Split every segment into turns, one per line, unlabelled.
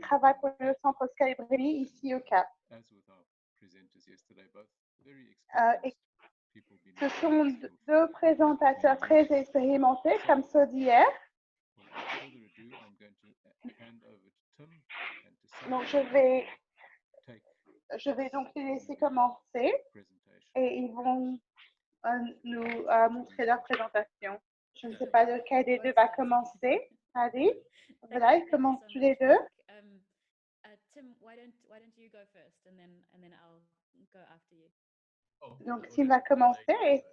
travaille pour le centre Oscar Bruni ici au Cap. Et ce sont deux présentateurs très expérimentés, comme ceux d'hier. Donc, je vais donc les laisser commencer et ils vont nous montrer leur présentation. Je ne sais pas lequel des deux va commencer. Allez, voilà, ils commencent tous les deux.
Tim, why don't you go first, and then I'll go after you.
Donc, Tim va commencer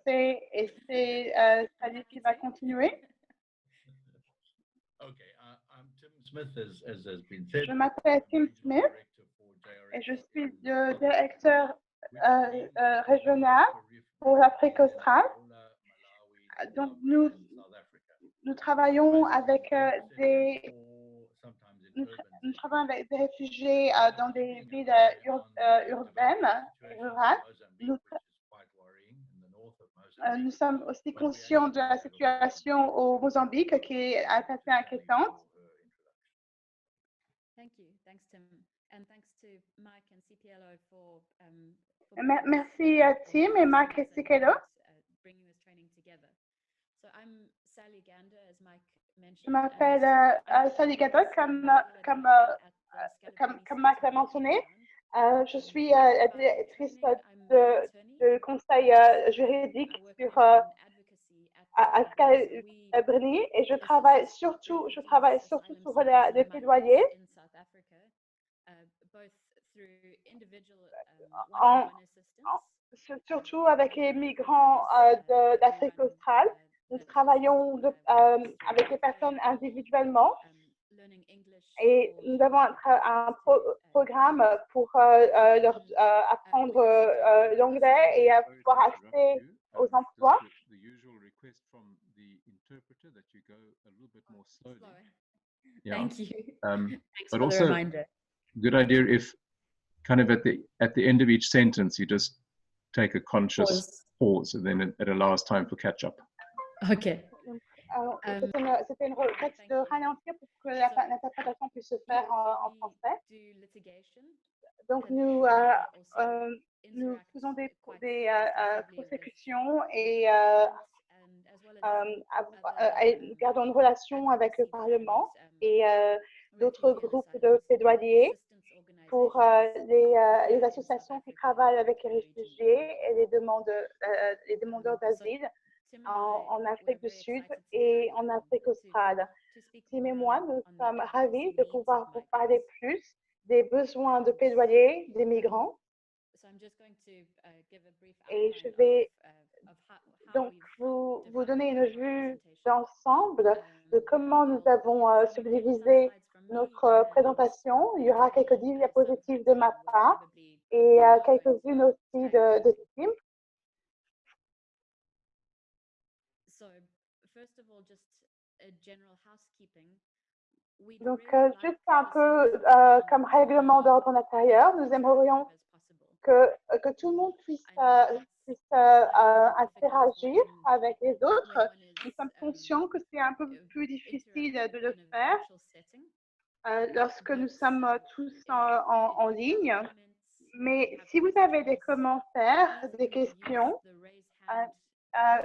et c'est Sally qui va continuer.
I'm Tim Smith, as has been said.
Je m'appelle Tim Smith et je suis le directeur régional pour l'Afrique australe. Donc, nous travaillons avec nous travaillons avec des réfugiés dans des villes urbaines et rurales. Nous sommes aussi conscients de la situation au Mozambique qui est assez inquiétante.
Thank you. Thanks, Tim. And thanks to Mike and CPLO for
merci à Tim et Mike et CPLO.
Bringing this training together. So I'm Sally Gander, as Mike mentioned.
Je m'appelle Sally Gander, comme Mike l'a mentionné. Je suis directrice de conseil juridique sur Sky Bruni et je travaille surtout sur le plaidoyer. Surtout avec les migrants d'Afrique australe. Nous travaillons avec les personnes individuellement et nous avons un programme pour leur apprendre l'anglais et avoir accès aux emplois.
Thank you. Thanks
But
for
also,
the reminder.
good idea if kind of at the end of each sentence you just take a conscious pause and then it allows time for catch up.
Okay.
C'était une texte de ralentir pour que l'interprétation puisse se faire en français. Donc nous faisons des prosécutions et gardons une relation avec le Parlement et d'autres groupes de plaidoyer pour les associations qui travaillent avec les réfugiés et les demandeurs d'asile en Afrique du Sud et en Afrique australe. Tim et moi, nous sommes ravis de pouvoir vous parler plus des besoins de plaidoyer des migrants. Et je vais donc vous donner une vue d'ensemble de comment nous avons subdivisé notre présentation. Il y aura quelques diapositives de ma part et quelques-unes aussi de Tim. Donc, juste un peu comme règlement d'ordre intérieur, nous aimerions que tout le monde puisse interagir avec les autres. Nous sommes conscients que c'est un peu plus difficile de le faire lorsque nous sommes tous en ligne. Mais si vous avez des commentaires, des questions,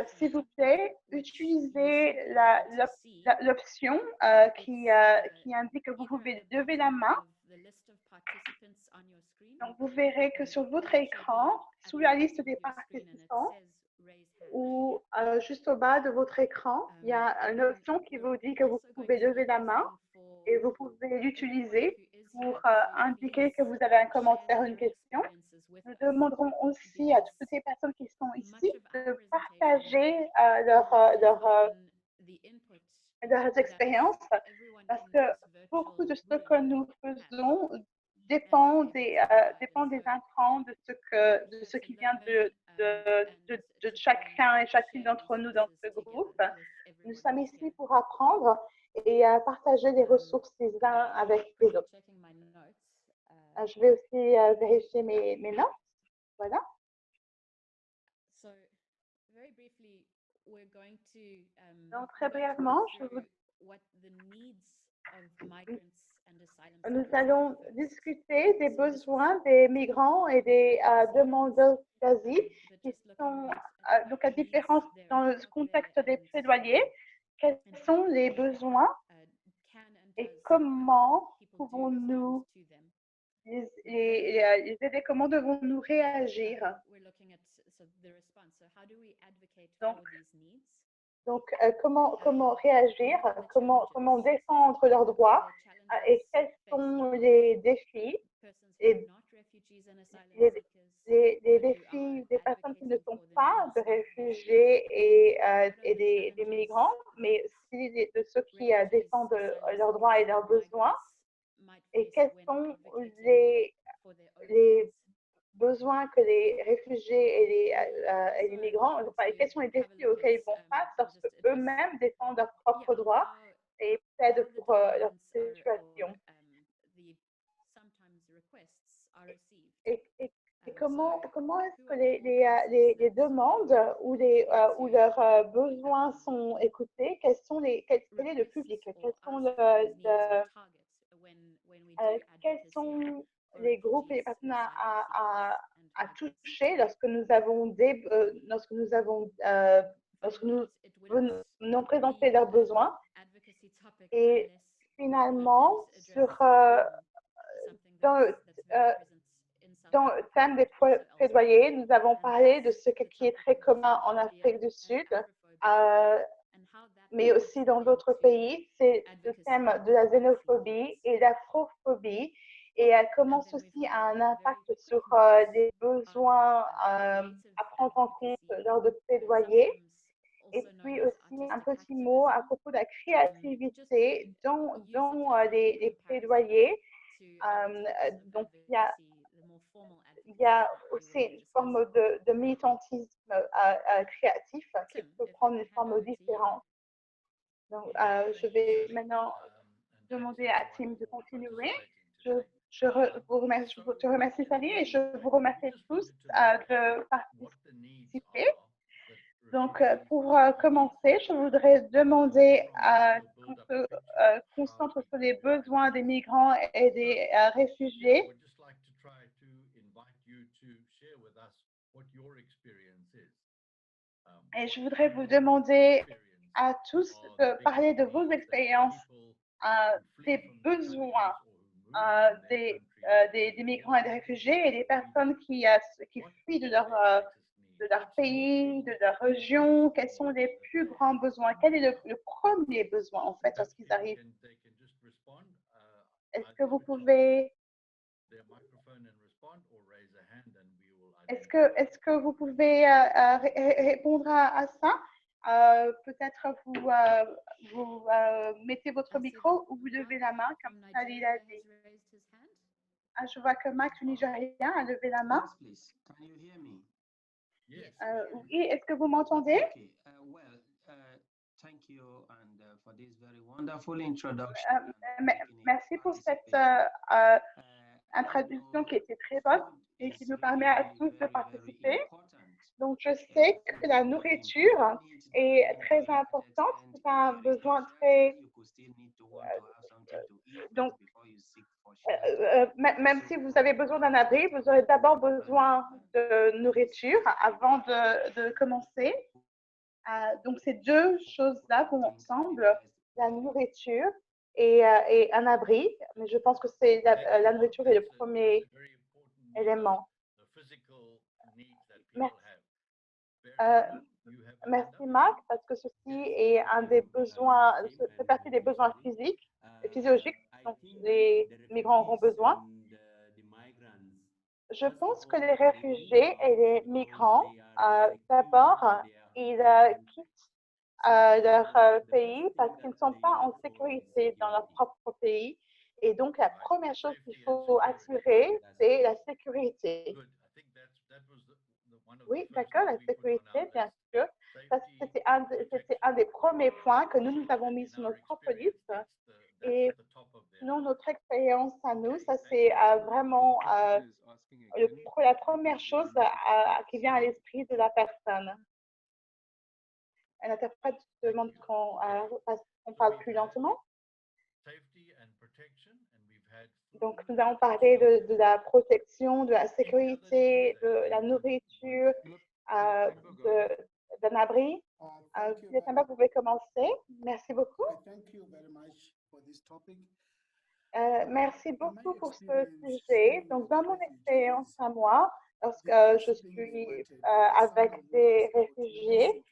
s'il vous plaît, utilisez l'option qui indique que vous pouvez lever la main. Donc, vous verrez que sur votre écran, sous la liste des participants, ou juste au bas de votre écran, il y a une option qui vous dit que vous pouvez lever la main et vous pouvez l'utiliser pour indiquer que vous avez un commentaire ou une question. Nous demanderons aussi à toutes les personnes qui sont ici de partager leurs expériences parce que beaucoup de ce que nous faisons dépend des intrants, de ce qui vient de chacun et chacune d'entre nous dans ce groupe. Nous sommes ici pour apprendre et partager les ressources les uns avec les autres. Je vais aussi vérifier mes notes. Voilà. Donc, très brièvement, Nous allons discuter des besoins des migrants et des demandeurs d'asile qui sont donc à différence dans le contexte des plaidoyers. Quels sont les besoins et comment pouvons-nous les aider, comment devons-nous réagir? Donc, comment réagir, comment défendre leurs droits et quels sont les défis, les défis des personnes qui ne sont pas de réfugiés et des migrants, mais aussi de ceux qui défendent leurs droits et leurs besoins. Et quels sont les besoins que les réfugiés et les migrants, enfin, quels sont les défis auxquels ils font face lorsque eux-mêmes défendent leurs propres droits et plaident pour leur situation. Et comment est-ce que les demandes ou leurs besoins sont écoutés? Quel est le public? Quels sont les groupes et les personnes à toucher lorsque nous venons présenter leurs besoins? Et finalement, dans le thème des plaidoyers, nous avons parlé de ce qui est très commun en Afrique du Sud, mais aussi dans d'autres pays. C'est le thème de la xénophobie et l'afrophobie. Et comment ceci a un impact sur les besoins à prendre en compte lors de plaidoyer. Et puis aussi un petit mot à propos de la créativité dans les plaidoyers. Donc, il y a aussi une forme de militantisme créatif qui peut prendre une forme différente. Donc, je vais maintenant demander à Tim de continuer. Je te remercie, Sally, et je vous remercie tous de participer. Donc, pour commencer, je voudrais demander qu'on se concentre sur les besoins des migrants et des réfugiés. Et je voudrais vous demander à tous de parler de vos expériences, des besoins des migrants et des réfugiés et des personnes qui fuient de leur pays, de leur région. Quels sont les plus grands besoins? Quel est le premier besoin, en fait, lorsqu'ils arrivent? Est-ce que vous pouvez... Est-ce que vous pouvez répondre à ça? Peut-être vous mettez votre micro ou vous levez la main, comme Ali l'a dit. Ah, je vois que Max du Nigeria a levé la main. Oui, est-ce que vous m'entendez? Merci pour cette introduction qui était très bonne et qui nous permet à tous de participer. Donc, je sais que la nourriture est très importante. C'est un besoin très... donc, même si vous avez besoin d'un abri, vous aurez d'abord besoin de nourriture avant de commencer. Donc, ces deux choses-là vont ensemble, la nourriture et un abri. Mais je pense que la nourriture est le premier élément. Merci Marc, parce que ceci est un des besoins, fait partie des besoins physiques et physiologiques dont les migrants auront besoin. Je pense que les réfugiés et les migrants, d'abord, ils quittent leur pays parce qu'ils ne sont pas en sécurité dans leur propre pays. Et donc, la première chose qu'il faut assurer, c'est la sécurité. Oui, d'accord, la sécurité, bien sûr. C'était un des premiers points que nous avons mis sur notre propre liste. Et selon notre expérience à nous, ça c'est vraiment la première chose qui vient à l'esprit de la personne. L'interprète demande qu'on parle plus lentement. Donc, nous allons parler de la protection, de la sécurité, de la nourriture, d'un abri. Si vous pouvez commencer. Merci beaucoup. Merci beaucoup pour ce sujet. Donc, dans mon expérience à moi, lorsque je suis avec des réfugiés,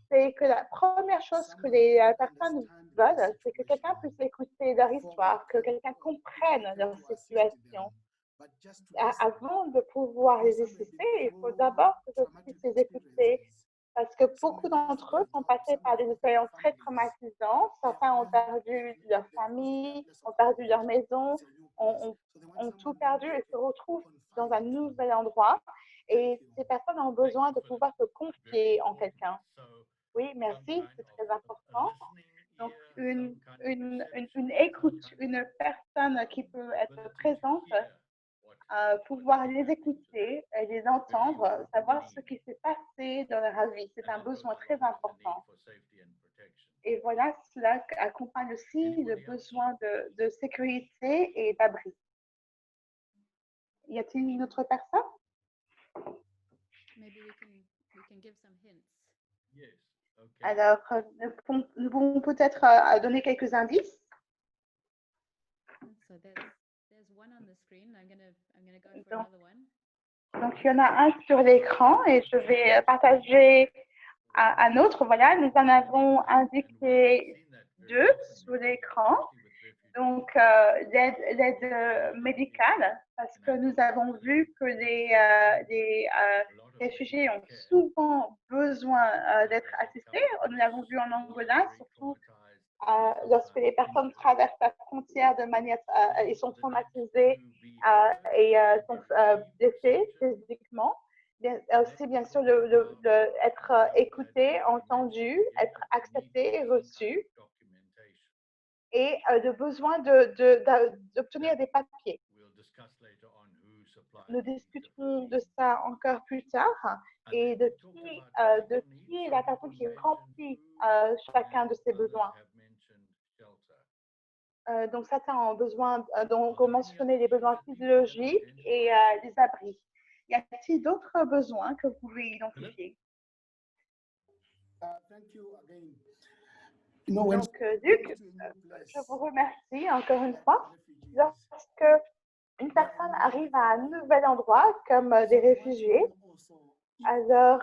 c'est que la première chose que les personnes veulent, c'est que quelqu'un puisse écouter leur histoire, que quelqu'un comprenne leur situation. Avant de pouvoir les assister, il faut d'abord que je puisse les écouter parce que beaucoup d'entre eux sont passés par des expériences très traumatisantes. Certains ont perdu leur famille, ont perdu leur maison, ont tout perdu et se retrouvent dans un nouvel endroit. Et ces personnes ont besoin de pouvoir se confier en quelqu'un. Oui, merci, c'est très important. Donc, une écoute, une personne qui peut être présente, pouvoir les écouter, les entendre, savoir ce qui s'est passé dans leur vie. C'est un besoin très important. Et voilà, cela accompagne aussi le besoin de sécurité et d'abri. Y a-t-il une autre personne?
Maybe we can give some hints.
Yes. Okay.
Alors, nous pouvons peut-être donner quelques indices.
So there's one on the screen. I'm gonna go for another one.
Donc, il y en a un sur l'écran et je vais partager un autre. Voilà, nous en avons indiqué deux sur l'écran. Donc, l'aide médicale, parce que nous avons vu que les réfugiés ont souvent besoin d'être assistés. Nous l'avons vu en Angola, surtout lorsque les personnes traversent la frontière de manière, ils sont traumatisés et sont blessés physiquement. Aussi, bien sûr, être écouté, entendu, être accepté, reçu, et de besoin d'obtenir des papiers. Nous discuterons de ça encore plus tard et de qui est la personne qui remplit chacun de ces besoins. Donc, certains ont besoin, donc, on mentionnait les besoins physiologiques et les abris. Y a-t-il d'autres besoins que vous pouvez identifier? Donc, Luc, je vous remercie encore une fois. Lorsque une personne arrive à un nouvel endroit, comme des réfugiés, alors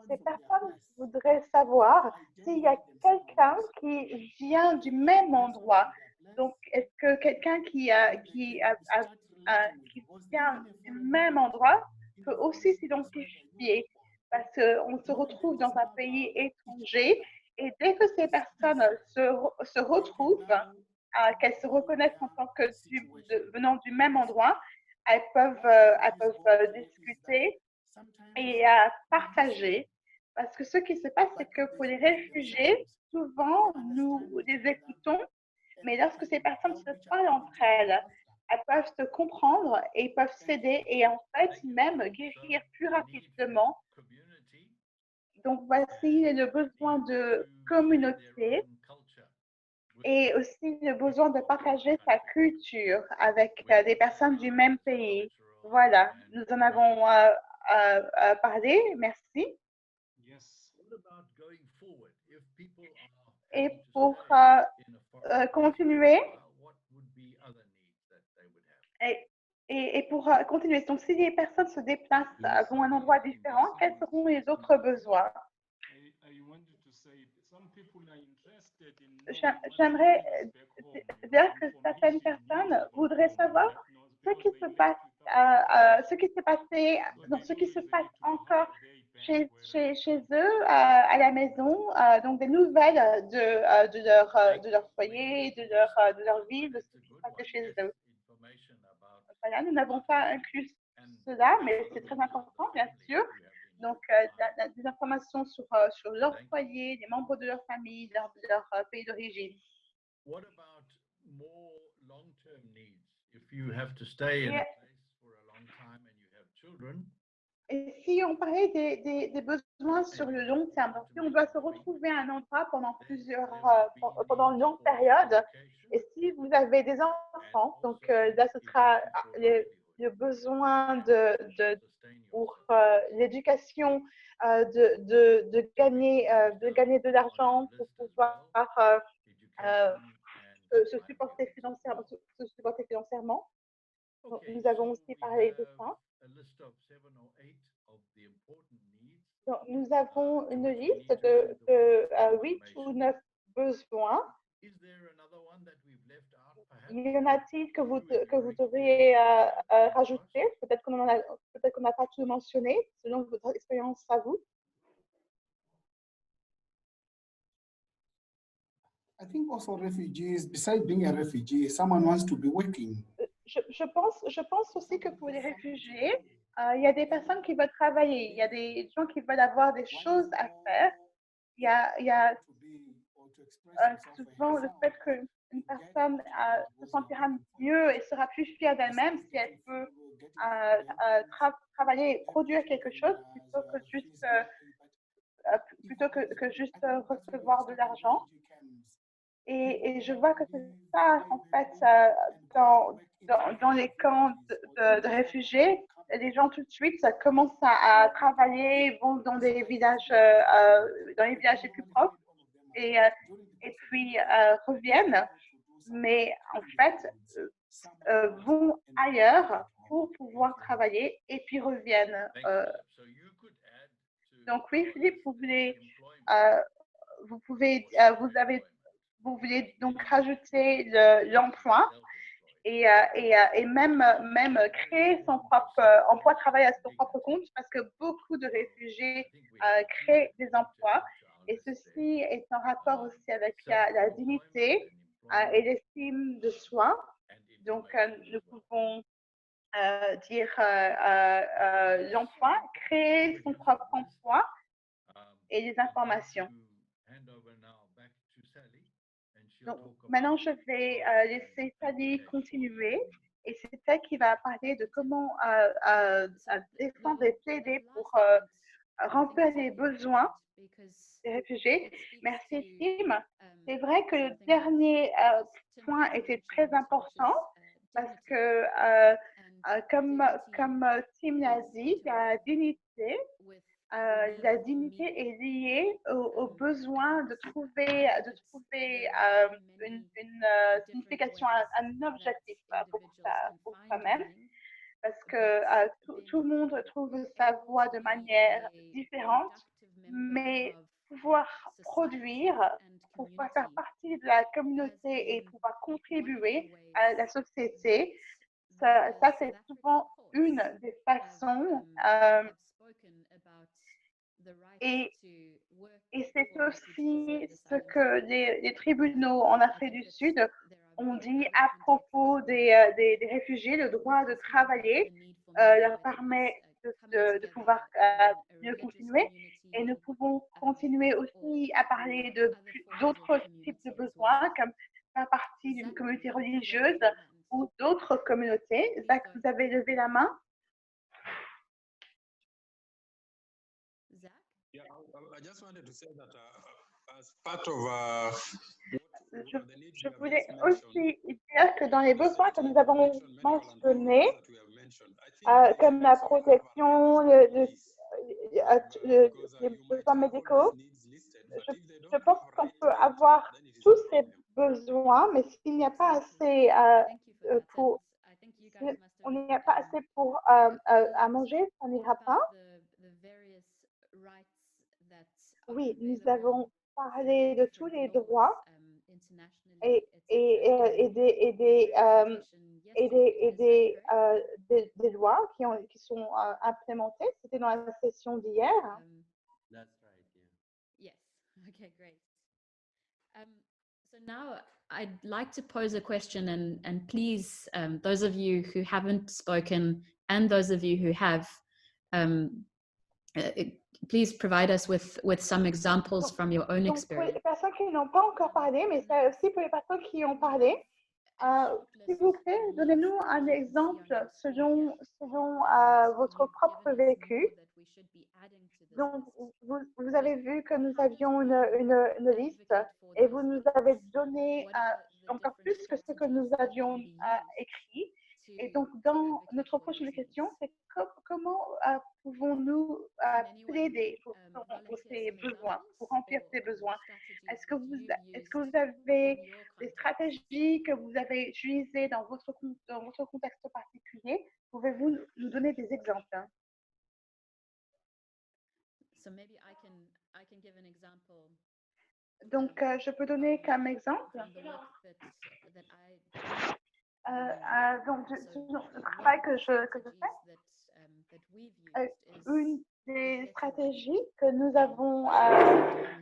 ces personnes voudraient savoir s'il y a quelqu'un qui vient du même endroit. Donc, est-ce que quelqu'un qui vient du même endroit peut aussi s'identifier? Parce qu'on se retrouve dans un pays étranger et dès que ces personnes se retrouvent, qu'elles se reconnaissent en tant que venant du même endroit, elles peuvent discuter et partager. Parce que ce qui se passe, c'est que pour les réfugiés, souvent, nous les écoutons, mais lorsque ces personnes se parlent entre elles, elles peuvent se comprendre et peuvent s'aider et en fait même guérir plus rapidement. Donc voici le besoin de communauté et aussi le besoin de partager sa culture avec des personnes du même pays. Voilà, nous en avons parlé. Merci. Et pour continuer, et pour continuer, donc si les personnes se déplacent vont à un endroit différent, quels seront les autres besoins? J'aimerais dire que certaines personnes voudraient savoir ce qui se passe, ce qui s'est passé, donc ce qui se passe encore chez eux à la maison, donc des nouvelles de leur foyer, de leur vie, de ce qui se passe chez eux. Voilà, nous n'avons pas inclus cela, mais c'est très important, bien sûr. Donc, des informations sur leur foyer, les membres de leur famille, leur pays d'origine.
What about more long-term needs? If you have to stay in a place for a long time and you have children,
Et si on parlait des besoins sur le long terme, donc si on doit se retrouver à un endroit pendant une longue période, et si vous avez des enfants, donc là ce sera le besoin pour l'éducation, de gagner de l'argent pour pouvoir se supporter financièrement. Donc, nous avons aussi parlé de ça. Donc, nous avons une liste de 8 ou 9 besoins. Y en a-t-il que vous devriez rajouter? Peut-être qu'on n'a pas tout mentionné selon votre expérience à vous.
I think also refugees, besides being a refugee, someone wants to be working.
Je pense aussi que pour les réfugiés, il y a des personnes qui veulent travailler, il y a des gens qui veulent avoir des choses à faire. Il y a souvent le fait qu'une personne se sentira mieux et sera plus fière d'elle-même si elle peut travailler et produire quelque chose plutôt que juste recevoir de l'argent. Et je vois que c'est ça, en fait, dans les camps de réfugiés. Les gens tout de suite commencent à travailler, vont dans les villages les plus proches et puis reviennent, mais en fait vont ailleurs pour pouvoir travailler et puis reviennent. Donc oui, Philippe, vous voulez donc rajouter l'emploi et même créer son propre emploi, travailler à son propre compte, parce que beaucoup de réfugiés créent des emplois. Et ceci est en rapport aussi avec la dignité et l'estime de soi. Donc, nous pouvons dire l'emploi, créer son propre emploi et les informations. Donc, maintenant, je vais laisser Sally continuer. Et c'est elle qui va parler de comment défendre et plaider pour remplir les besoins des réfugiés. Merci, Tim. C'est vrai que le dernier point était très important parce que, comme Tim l'a dit, la dignité est liée au besoin de trouver une signification, un objectif pour soi-même. Parce que tout le monde trouve sa voie de manière différente, mais pouvoir produire, pouvoir faire partie de la communauté et pouvoir contribuer à la société, ça c'est souvent une des façons. Et c'est aussi ce que les tribunaux en Afrique du Sud ont dit à propos des réfugiés. Le droit de travailler leur permet de pouvoir mieux continuer. Et nous pouvons continuer aussi à parler d'autres types de besoins, comme faire partie d'une communauté religieuse ou d'autres communautés. Zach, vous avez levé la main. Je voulais aussi dire que dans les besoins que nous avons mentionnés, comme la protection, les besoins médicaux, je pense qu'on peut avoir tous ces besoins, mais s'il n'y a pas assez à manger, ça n'ira pas. Oui, nous avons parlé de tous les droits et des lois qui sont implémentées. C'était dans la session d'hier.
That's right, yeah. Yes. Okay, great. So now I'd like to pose a question, and please, those of you who haven't spoken and those of you who have, please provide us with some examples from your own experience.
Pour les personnes qui n'ont pas encore parlé, mais c'est aussi pour les personnes qui ont parlé, S'il vous plaît, donnez-nous un exemple selon votre propre vécu. Donc, vous avez vu que nous avions une liste et vous nous avez donné encore plus que ce que nous avions écrit. Et donc, dans notre prochaine question, c'est comment pouvons-nous plaider pour ces besoins, pour remplir ces besoins? Est-ce que vous avez des stratégies que vous avez utilisées dans votre contexte particulier? Pouvez-vous nous donner des exemples? Donc, je peux donner comme exemple. Donc, le travail que je fais, une des stratégies que nous avons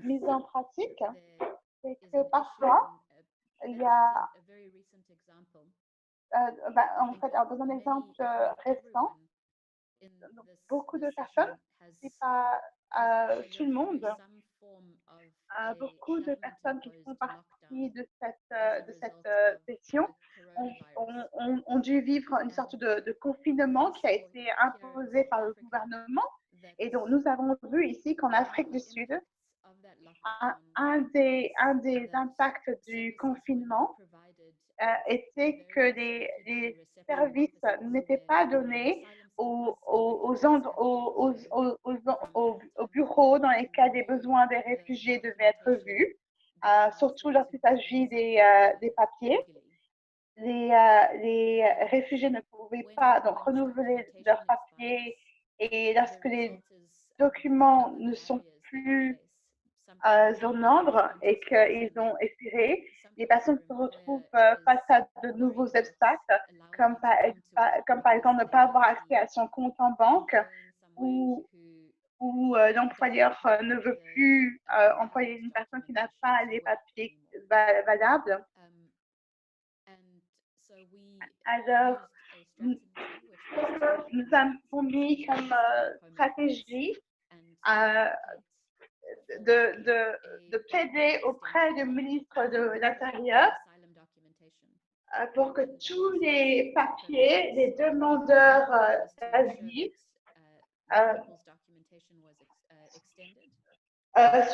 mises en pratique, c'est que parfois, il y a, en fait, dans un exemple récent, beaucoup de personnes, c'est pas tout le monde, beaucoup de personnes qui font partie de cette session ont dû vivre une sorte de confinement qui a été imposé par le gouvernement. Et donc, nous avons vu ici qu'en Afrique du Sud, un des impacts du confinement était que les services n'étaient pas donnés aux bureaux dans lesquels les besoins des réfugiés devaient être vus, surtout lorsqu'il s'agit des papiers. Les réfugiés ne pouvaient pas donc renouveler leurs papiers et lorsque les documents ne sont plus en ordre et qu'ils ont expiré, les personnes se retrouvent face à de nouveaux obstacles, comme par exemple ne pas avoir accès à son compte en banque ou l'employeur ne veut plus employer une personne qui n'a pas les papiers valables. Alors, nous avons mis comme stratégie de plaider auprès du ministre de l'Intérieur pour que tous les papiers des demandeurs d'asile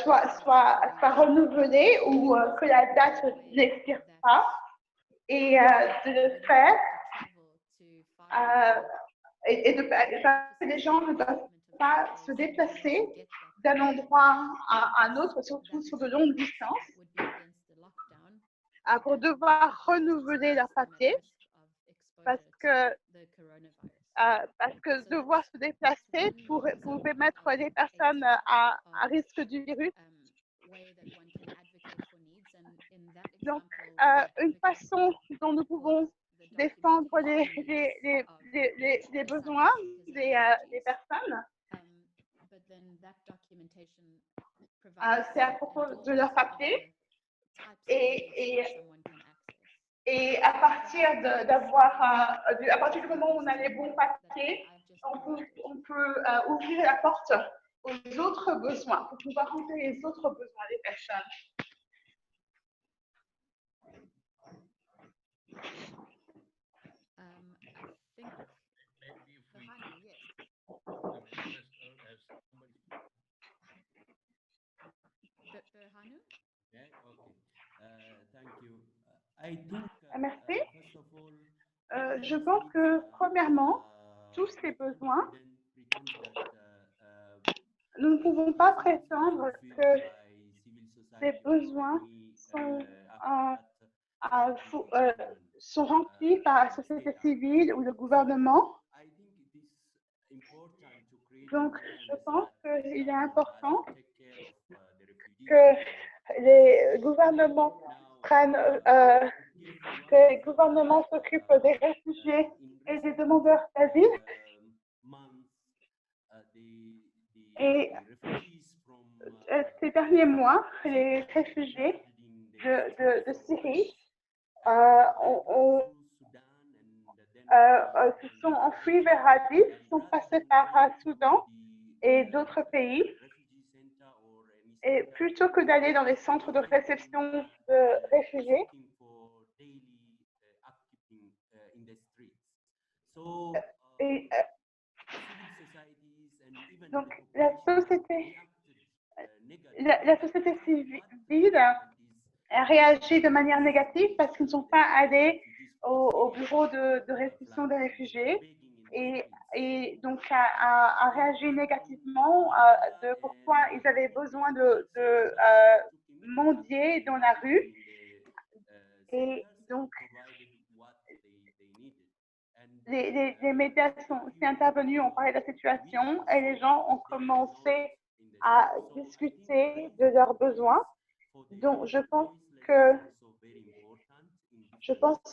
soient renouvelés ou que la date n'expire pas et de le faire et que les gens ne doivent pas se déplacer d'un endroit à un autre, surtout sur de longues distances, pour devoir renouveler leur papier parce que devoir se déplacer pouvait mettre les personnes à risque du virus. Donc, une façon dont nous pouvons défendre les besoins des personnes, c'est à propos de leur papier et à partir à partir du moment où on a les bons papiers, on peut ouvrir la porte aux autres besoins pour pouvoir remplir les autres besoins des personnes. Merci. Je pense que, premièrement, tous ces besoins, nous ne pouvons pas prétendre que ces besoins sont remplis par la société civile ou le gouvernement. Donc, je pense qu'il est important que les gouvernements que les gouvernements s'occupent des réfugiés et des demandeurs d'asile. Et ces derniers mois, les réfugiés de Syrie se sont enfuis vers Addis, sont passés par Soudan et d'autres pays. Et plutôt que d'aller dans les centres de réception de réfugiés, Et donc, la société civile a réagi de manière négative parce qu'ils ne sont pas allés au bureau de réception des réfugiés et donc a réagi négativement de pourquoi ils avaient besoin de mendier dans la rue. Et donc, les médias sont aussi intervenus, ont parlé de la situation et les gens ont commencé à discuter de leurs besoins. Donc, je pense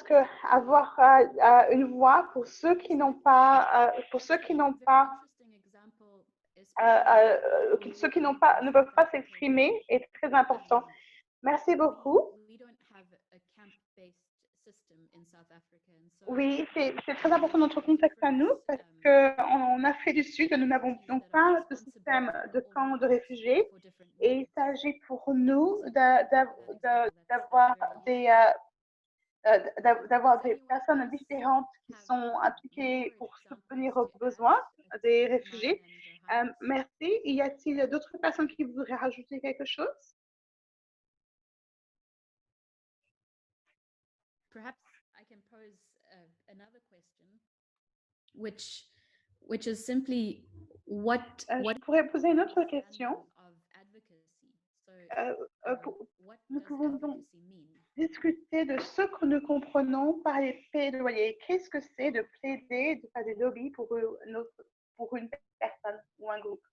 que avoir une voix pour ceux qui n'ont pas, ceux qui ne peuvent pas s'exprimer est très important. Merci beaucoup. Oui, c'est très important dans notre contexte à nous parce qu'en Afrique du Sud, nous n'avons donc pas de système de camps de réfugiés et il s'agit pour nous d'avoir des personnes différentes qui sont impliquées pour subvenir aux besoins des réfugiés. Merci. Y a-t-il d'autres personnes qui voudraient rajouter quelque chose?
Perhaps I can pose another question, which is simply
je pourrais poser une autre question. Nous pouvons donc discuter de ce que nous comprenons par les plaidoyers. Qu'est-ce que c'est de plaider, de faire des lobbies pour une personne ou un groupe?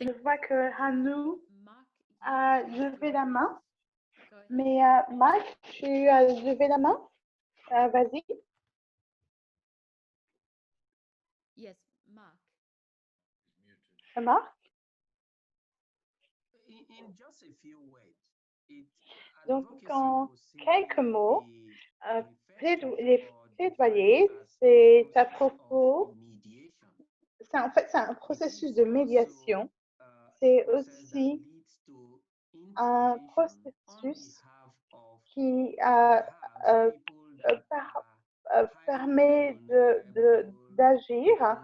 Je vois que Hanu a levé la main, mais Marc, tu as levé la main? Vas-y.
Yes, Marc.
Marc? Donc, en quelques mots, les plaidoyers, c'est à propos, en fait, c'est un processus de médiation. C'est aussi un processus qui permet d'agir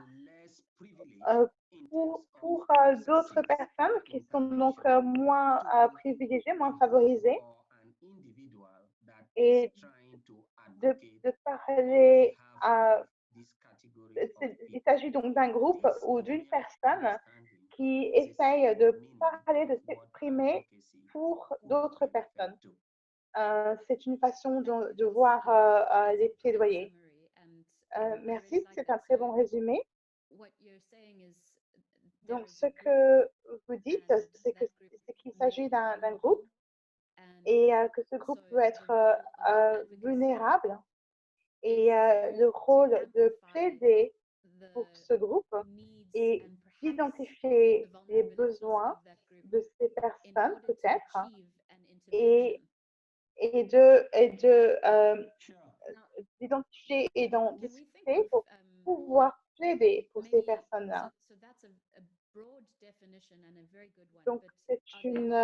pour d'autres personnes qui sont donc moins privilégiées, moins favorisées, et de parler il s'agit donc d'un groupe ou d'une personne qui essaye de parler, de s'exprimer pour d'autres personnes. C'est une façon de voir les plaidoyers. Merci, c'est un très bon résumé. Donc, ce que vous dites, c'est qu'il s'agit d'un groupe et que ce groupe peut être vulnérable. Et le rôle de plaider pour ce groupe est d'identifier les besoins de ces personnes, peut-être, et d'identifier et d'en discuter pour pouvoir plaider pour ces personnes-là. Donc, c'est une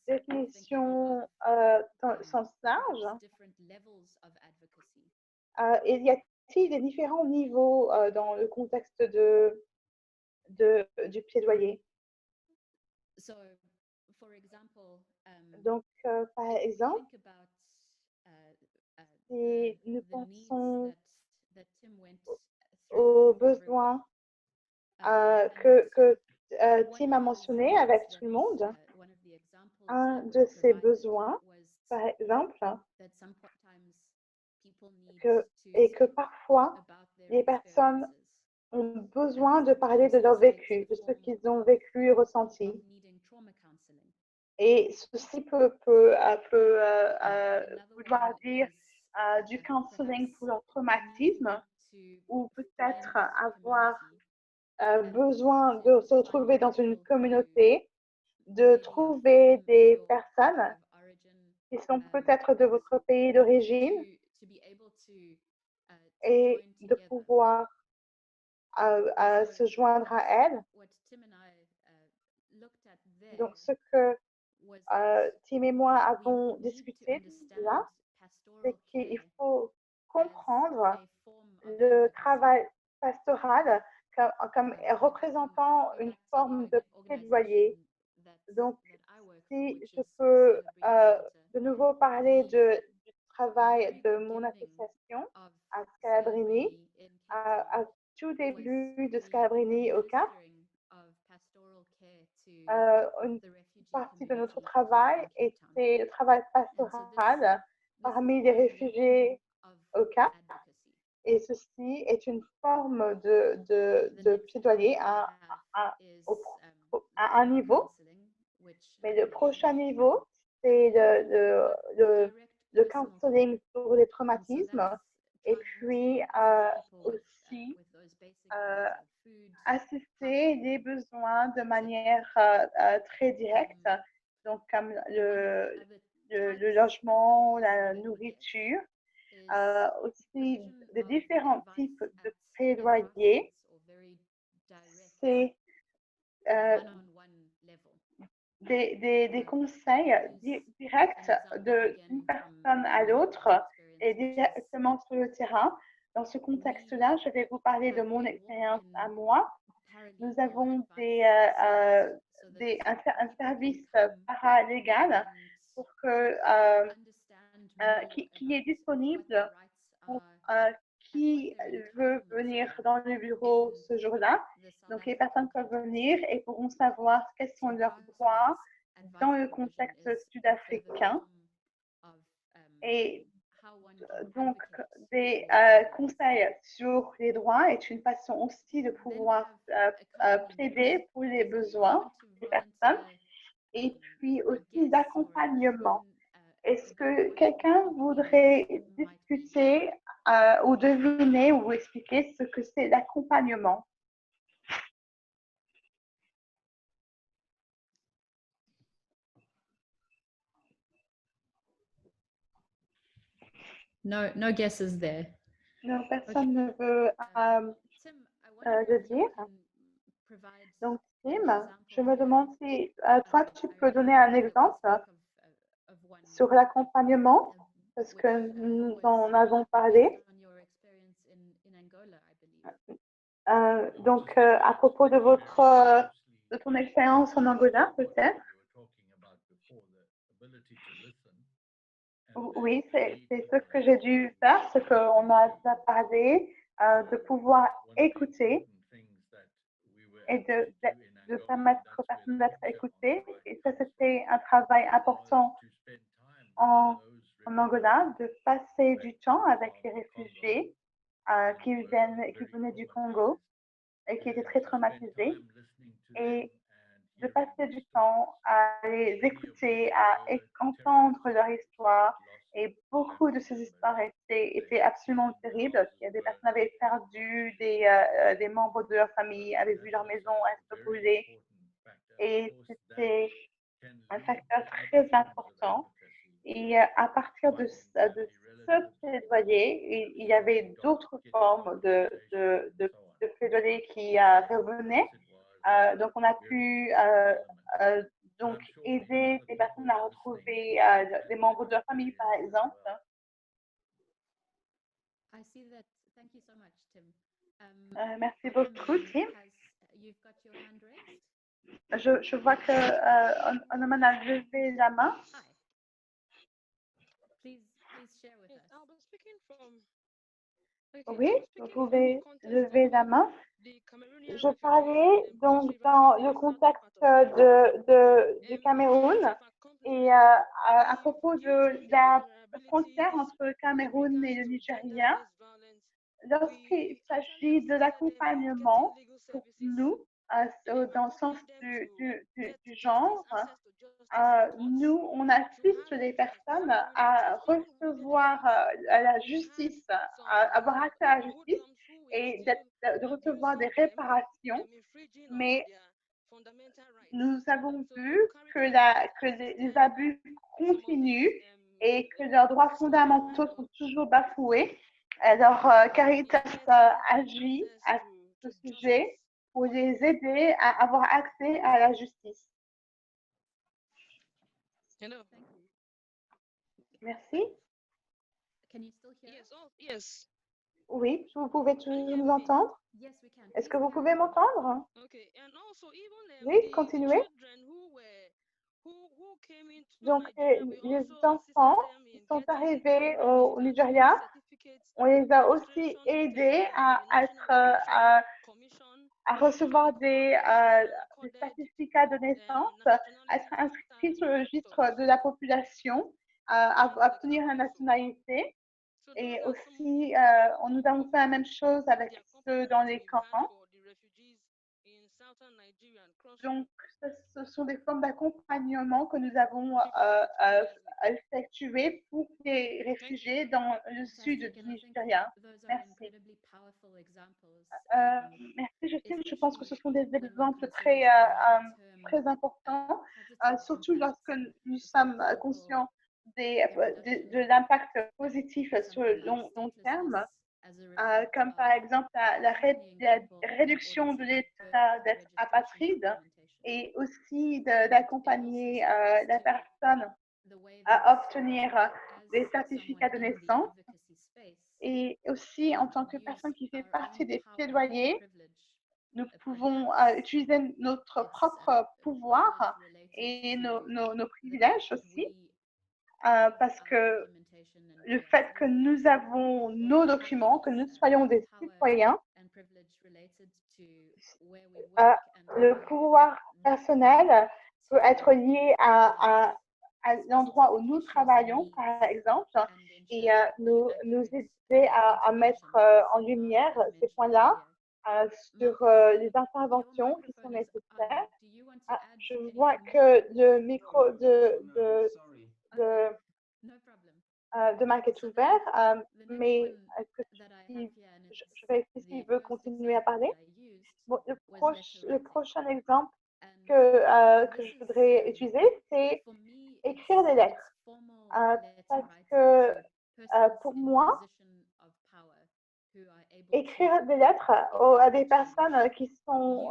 définition dans le sens large. Et y a-t-il des différents niveaux dans le contexte du plaidoyer? Donc, par exemple, si nous pensons aux besoins que Tim a mentionné avec tout le monde, un de ces besoins, par exemple, que parfois les personnes ont besoin de parler de leur vécu, de ce qu'ils ont vécu et ressenti. Et ceci peut vouloir dire du counseling pour leur traumatisme ou peut-être avoir besoin de se retrouver dans une communauté, de trouver des personnes qui sont peut-être de votre pays d'origine et de pouvoir se joindre à elles. Donc, ce que Tim et moi avons discuté là, c'est qu'il faut comprendre le travail pastoral comme représentant une forme de plaidoyer. Donc, si je peux de nouveau parler du travail de mon association à Scalabrini, à tout début de Scalabrini au Cap, une partie de notre travail était le travail pastoral parmi les réfugiés au Cap. Et ceci est une forme de plaidoyer à un niveau. Mais le prochain niveau, c'est le counseling sur les traumatismes et puis aussi assister les besoins de manière très directe, donc comme le logement, la nourriture, aussi de différents types de plaidoyer. C'est des conseils directs d'une personne à l'autre et directement sur le terrain. Dans ce contexte-là, je vais vous parler de mon expérience à moi. Nous avons un service paralégal pour qui est disponible pour qui veut venir dans le bureau ce jour-là. Donc, les personnes peuvent venir et pourront savoir quels sont leurs droits dans le contexte sud-africain. Et donc, des conseils sur les droits est une façon aussi de pouvoir plaider pour les besoins des personnes et puis aussi d'accompagnement. Est-ce que quelqu'un voudrait discuter ou deviner ou expliquer ce que c'est l'accompagnement?
No guesses there.
Non, personne ne veut le dire. Donc, Tim, je me demande si toi, tu peux donner un exemple sur l'accompagnement, parce que nous en avons parlé. Donc, à propos de de ton expérience en Angola, peut-être. Oui, c'est ce que j'ai dû faire, ce qu'on a parlé, de pouvoir écouter et de permettre aux personnes d'être écoutées. Et ça, c'était un travail important en Angola, de passer du temps avec les réfugiés qui venaient du Congo et qui étaient très traumatisés. Et de passer du temps à les écouter, à entendre leur histoire. Et beaucoup de ces histoires étaient absolument terribles. Il y a des personnes qui avaient perdu des membres de leur famille, avaient vu leur maison être brûlée. Et c'était un facteur très important. Et à partir de ce plaidoyer, il y avait d'autres formes de plaidoyer qui revenaient. Donc, on a pu donc aider des personnes à retrouver des membres de leur famille, par exemple. Merci beaucoup, Tim. Je vois que Onoman a levé la main. Oui, vous pouvez lever la main. Je parlais donc dans le contexte du Cameroun et à propos de la frontière entre le Cameroun et le Nigeria. Lorsqu'il s'agit de l'accompagnement pour nous, dans le sens du genre, nous, on assiste les personnes à recevoir la justice, à avoir accès à la justice et de recevoir des réparations. Mais nous avons vu que les abus continuent et que leurs droits fondamentaux sont toujours bafoués. Alors, Caritas agit à ce sujet pour les aider à avoir accès à la justice. Merci.
Yes.
Oui, vous pouvez toujours nous entendre?
Yes, we can.
Est-ce
Please
que vous
carry
pouvez
on.
m'entendre?
Okay. And also, even
Oui,
the
continuez.
children who came into
Donc,
Nigeria, we
les
also
enfants
assisted them
qui
in
sont
getting
arrivés
their
au Nigeria,
certificates,
on les a aussi
registration with
aidés à
the
être,
National Commission,
à recevoir des
recorded
certificats de naissance, à être
nationality
inscrits sur le
and
registre de la population, à obtenir la nationalité.
So
Et
those are some of
aussi,
the
nous avons fait la même chose avec
the
ceux dans
accompaniment
les
we ran
camps.
for the refugees in southern Nigeria and cross
Donc, ce sont des formes d'accompagnement que nous avons effectuées pour les réfugiés dans le sud
Fantastic.
du
And I think
Nigeria.
those are
Merci.
incredibly powerful examples.
Merci, Justine. Je pense que ce sont des
Especially when we
exemples
consider
très,
the long-term,
très importants,
positive
surtout lorsque
impacts.
nous
For
sommes
example,
conscients
the
de
reduction
l'impact
of
positif sur
something
le
like
long terme,
statelessness as a result
comme par
of
exemple la
accompanying people in
réduction
order
de
to get
l'état
birth
d'être
registration
apatride
documentation.
et aussi
And
d'accompagner
it also
la
speaks
personne
to the way that
à obtenir
as
des
someone
certificats de
in the
naissance
advocacy space,
et aussi
we
en tant
can
que
use
personne qui fait
our
partie
own
des
power and
plaidoyers,
privilege.
nous pouvons
Perhaps
utiliser notre
it's
propre pouvoir
privilege related
et
to
nos
the
privilèges
fact that
aussi,
we have
parce
our
que
documentation and
le
we are
fait que
citizens.
nous avons nos
Perhaps
documents, que
it's
nous soyons des
power
citoyens,
and privilege related to where we work and
le
how
pouvoir personnel peut être lié à l'endroit où nous
patients'
travaillons,
needs
par exemple,
and
et
ensure
nous
accurate
aider à mettre
interventions.
en
So
lumière
Mark, you
ces
mentioned
points-là
earlier.
sur
Mark,
les
your
interventions qui sont
microphone is on.
nécessaires.
Do you want to add
Je vois
anything
que
more?
le micro
Sorry.
No problem.
de Marc est
So
ouvert,
the next
mais
one
est-ce que
that I have here, and
je
it's
vérifie
the
s'il veut
first
continuer à
example
parler?
that I used
Bon,
was letter
le
writing.
prochain exemple
And
que
this
je
is
voudrais utiliser, c'est
for me,
écrire des lettres.
it's formal letter
Parce
writing
que
to persons
pour
in
moi,
position of power who are able
écrire
to
des lettres à des personnes qui sont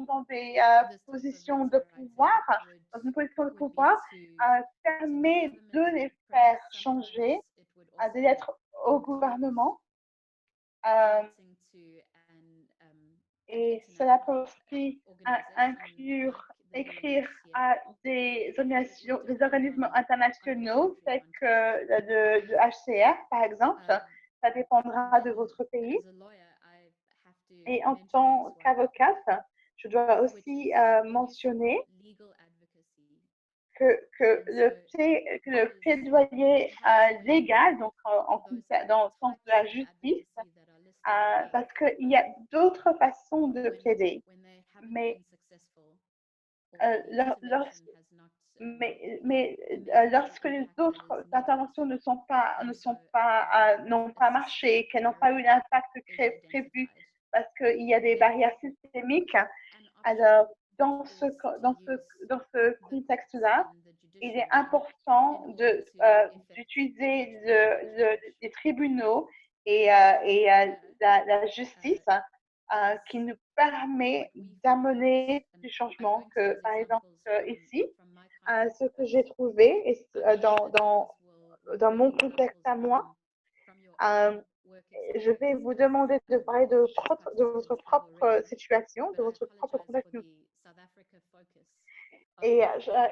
dans des
this type of
positions
letter
de pouvoir,
writing
dans une position de
would be
pouvoir,
to
permet
the
de
government.
les faire
Perhaps
changer,
sometimes it would also
des lettres au
include
gouvernement.
writing to an
Et cela peut
international
aussi
organization
inclure
like the
écrire
UNHCR.
à des organismes
Depend
internationaux
on
tels
country
que le HCR, par exemple.
context.
Ça dépendra de
Then,
votre pays.
as a lawyer, I have to
Et en
mention
tant
this one,
qu'avocate, je dois
which
aussi
is the use of
mentionner
legal advocacy.
que
And so
le
there's
plaidoyer légal, donc
those
dans le sens de la
types of
justice,
advocacy that are listed here,
parce qu'il y a d'autres façons de plaider.
when they haven't
Mais
been successful or the intervention has not
lorsque les autres interventions n'ont pas marché, qu'elles n'ont pas eu l'impact prévu parce qu'il y a des barrières systémiques, alors dans ce contexte-là, il est important d'utiliser les tribunaux et la justice qui nous permet d'amener du changement que, par exemple, ici, ce que j'ai trouvé dans mon contexte à moi, je vais vous demander de parler de votre propre situation, de votre propre contexte. Et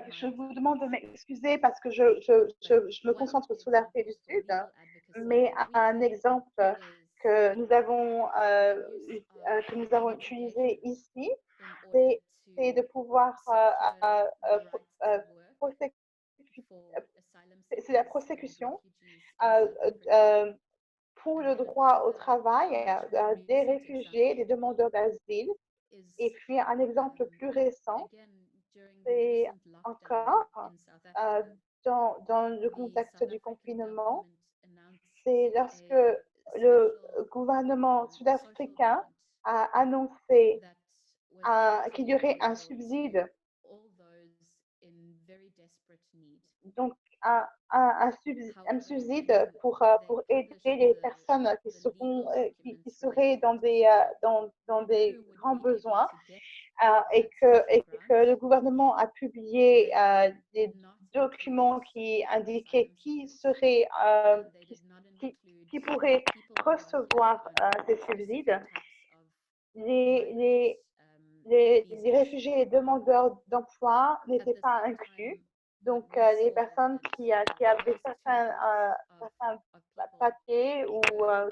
je vous demande de m'excuser parce que je me concentre sur l'Afrique du Sud, mais un exemple que nous avons utilisé ici, c'est de pouvoir c'est la prosécution pour le droit au travail des réfugiés, des demandeurs d'asile. Et puis un exemple plus récent, c'est encore dans le contexte du confinement, c'est lorsque le gouvernement sud-africain a annoncé qu'il y aurait un subside, donc un subside pour aider les personnes qui seraient dans des grands besoins et que le gouvernement a publié document qui indiquait qui pourrait recevoir ces subsides. Les réfugiés et demandeurs d'emploi n'étaient pas inclus. Donc, les personnes qui avaient certains papiers ou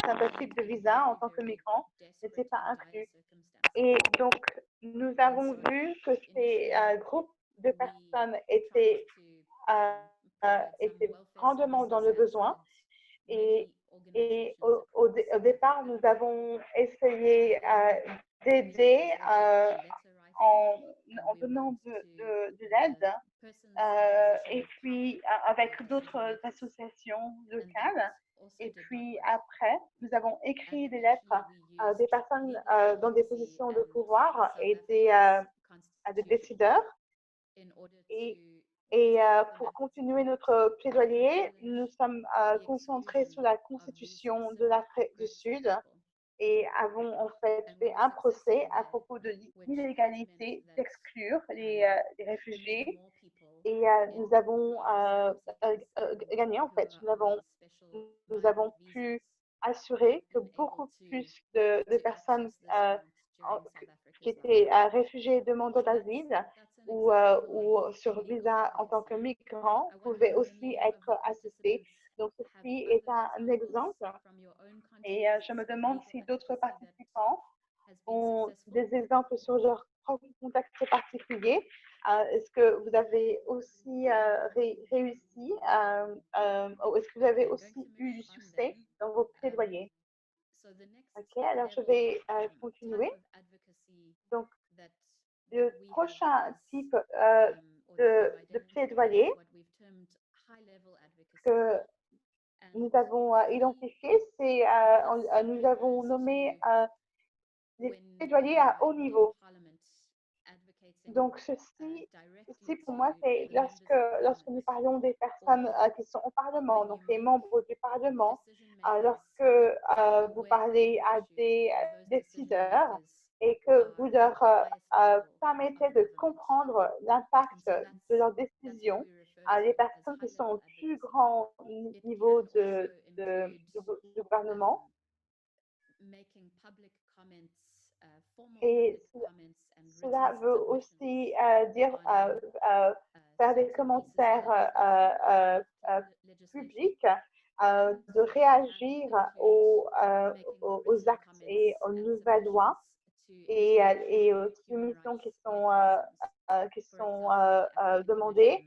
certains types de visa en tant que migrants n'étaient pas inclus. Et donc, nous avons vu que ces groupes de personnes étaient grandement dans le besoin. Et au départ, nous avons essayé d'aider en donnant de l'aide et puis avec d'autres associations locales. Et puis après, nous avons écrit des lettres à des personnes dans des positions de pouvoir et à des décideurs. Et pour continuer notre plaidoyer, nous sommes concentrés sur la constitution de l'Afrique du Sud et avons en fait fait un procès à propos de l'illégalité d'exclure les réfugiés. Et nous avons gagné en fait. Nous avons pu assurer que beaucoup plus de personnes qui étaient réfugiés et demandeurs d'asile ou sur visa en tant que migrants pouvaient aussi être assistés. Donc, ceci est un exemple. Et je me demande si d'autres participants ont des exemples sur leur propre contexte particulier. Est-ce que vous avez aussi réussi, est-ce que vous avez aussi eu du succès dans vos plaidoyers? Ok, alors je vais continuer. Donc, le prochain type de plaidoyer que nous avons identifié, c'est nous avons nommé les plaidoyers à haut niveau. Donc, ceci pour moi, c'est lorsque nous parlons des personnes qui sont au Parlement, donc les membres du Parlement, lorsque vous parlez à des décideurs et que vous leur permettez de comprendre l'impact de leurs décisions à les personnes qui sont au plus grand niveau du gouvernement. Et cela veut aussi dire faire des commentaires publics, de réagir aux actes et aux nouvelles lois et aux soumissions qui sont demandées,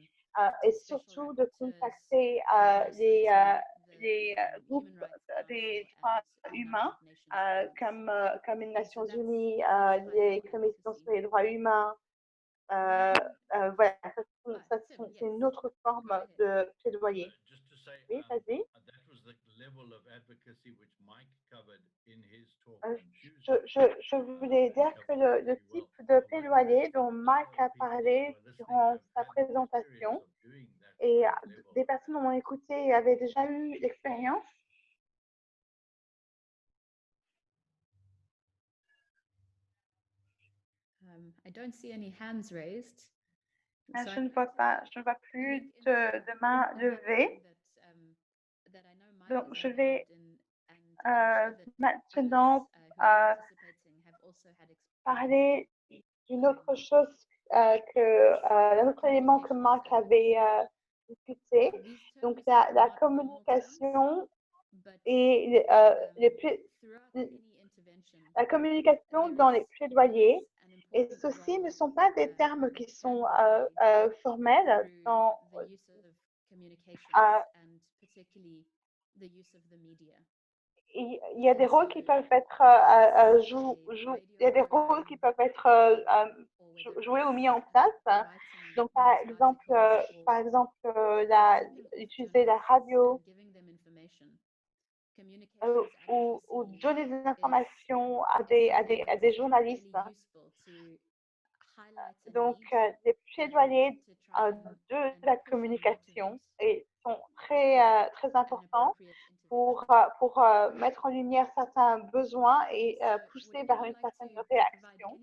et surtout de contacter les groupes des droits humains comme les Nations Unies, les commissions sur les droits humains. Voilà, c'est une autre forme de plaidoyer. Oui, vas-y. Je voulais dire que le type de plaidoyer dont Mike a parlé durant sa présentation, et des personnes ont écouté et avaient déjà eu l'expérience.
I don't see any hands raised.
Je ne vois plus de mains levées. Donc, je vais maintenant parler d'une autre chose d'un autre élément que Marc avait discuté. Donc, la communication et la communication dans les plaidoyers. Et ceux-ci ne sont pas des termes qui sont formels il y a des rôles qui peuvent être joués ou mis en place. Donc, par exemple, utiliser la radio ou donner des informations à des journalistes. Donc, les plaidoyers de la communication sont très importants pour mettre en lumière certains besoins et pousser vers une certaine réaction.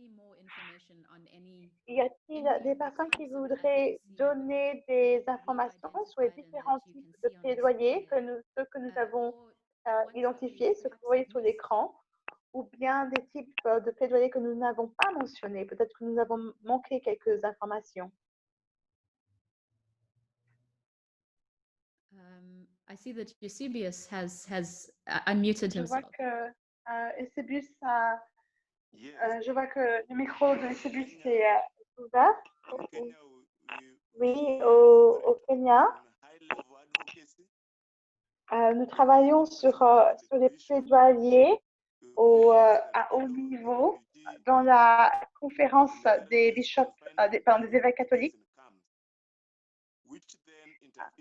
Y a-t-il des personnes qui voudraient donner des informations sur les différents types de plaidoyer ceux que nous avons identifiés, ceux que vous voyez sur l'écran, ou bien des types de plaidoyer que nous n'avons pas mentionnés? Peut-être que nous avons manqué quelques informations.
I see that Eusebius has unmuted
Je vois
himself.
que Eusebius je vois que le micro de Eusebius est ouvert. Oui, au Kenya. Nous travaillons sur les plaidoyers à haut niveau dans la conférence des bishops, des évêques catholiques.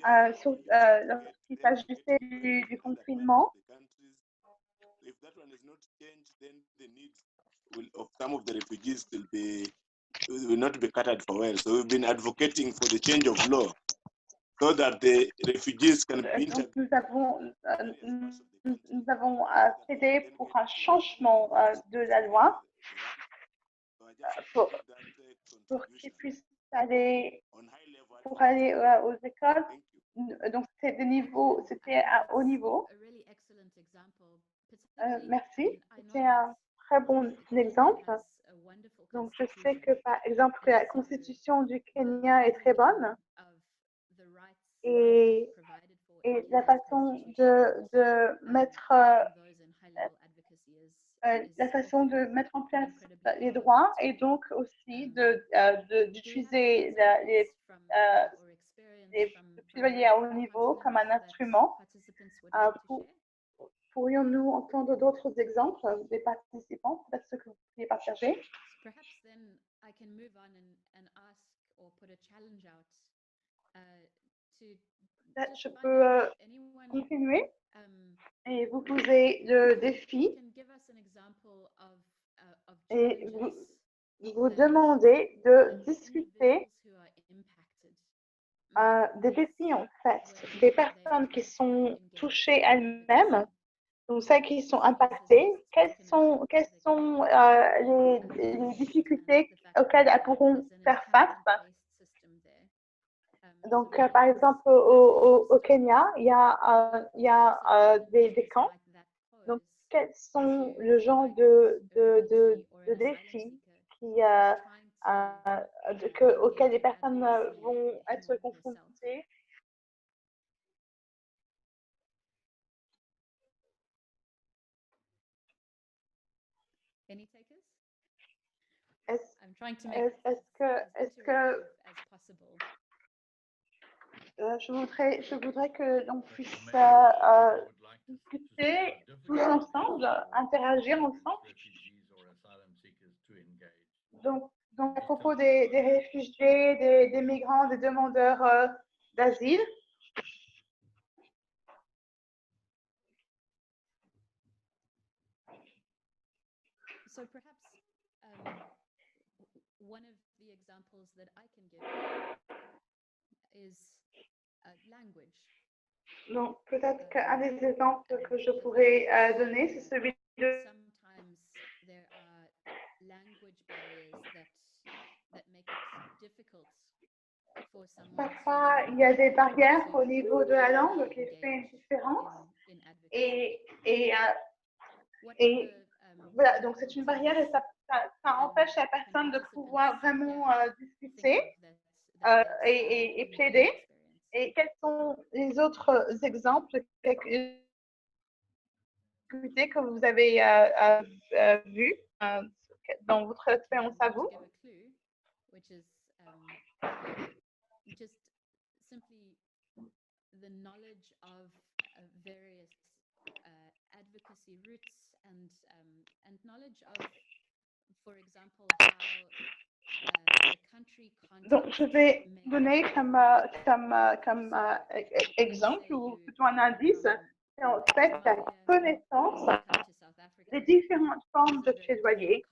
Lorsqu'il s'agissait du confinement.
Of some of the refugees will not be catered for well. So we've been advocating for the change of law so that the refugees can be
Donc nous avons plaidé pour un changement de la loi pour qu'ils puissent aller aux écoles. Donc c'était à haut niveau. Merci. C'était un très bon exemple. Donc, je sais que, par exemple, la constitution du Kenya est très bonne et la façon de mettre en place les droits et donc aussi d'utiliser les plaidoyers à haut niveau comme un instrument. Pourrions-nous entendre d'autres exemples des participants, peut-être ce que vous pourriez partager? Peut-être je peux continuer et vous poser le défi et vous demander de discuter des défis en fait, des personnes qui sont touchées elles-mêmes, donc celles qui sont impactées, quelles sont les difficultés auxquelles elles pourront faire face. Donc, par exemple, au Kenya, il y a des camps. Donc, quels sont le genre de défis auxquels les personnes vont être confrontées? Je voudrais que l'on puisse discuter tous ensemble, interagir ensemble. Donc à propos des réfugiés, des migrants, des demandeurs d'asile.
So perhaps one of the examples that I can give is language.
Donc peut-être qu'un des exemples que je pourrais donner, c'est celui de.
Sometimes there are language barriers that make it difficult for someone.
Parfois, il y a des barrières au niveau de la langue qui fait une différence. Et voilà, donc c'est une barrière et ça empêche la personne de pouvoir vraiment discuter et plaider. Et quels sont les autres exemples que vous avez vus dans votre expérience à vous?
Just simply the knowledge of various advocacy routes and knowledge of, for example, how the country context.
Donc, je vais donner comme exemple ou plutôt un indice, c'est en fait la connaissance des différentes formes de plaidoyer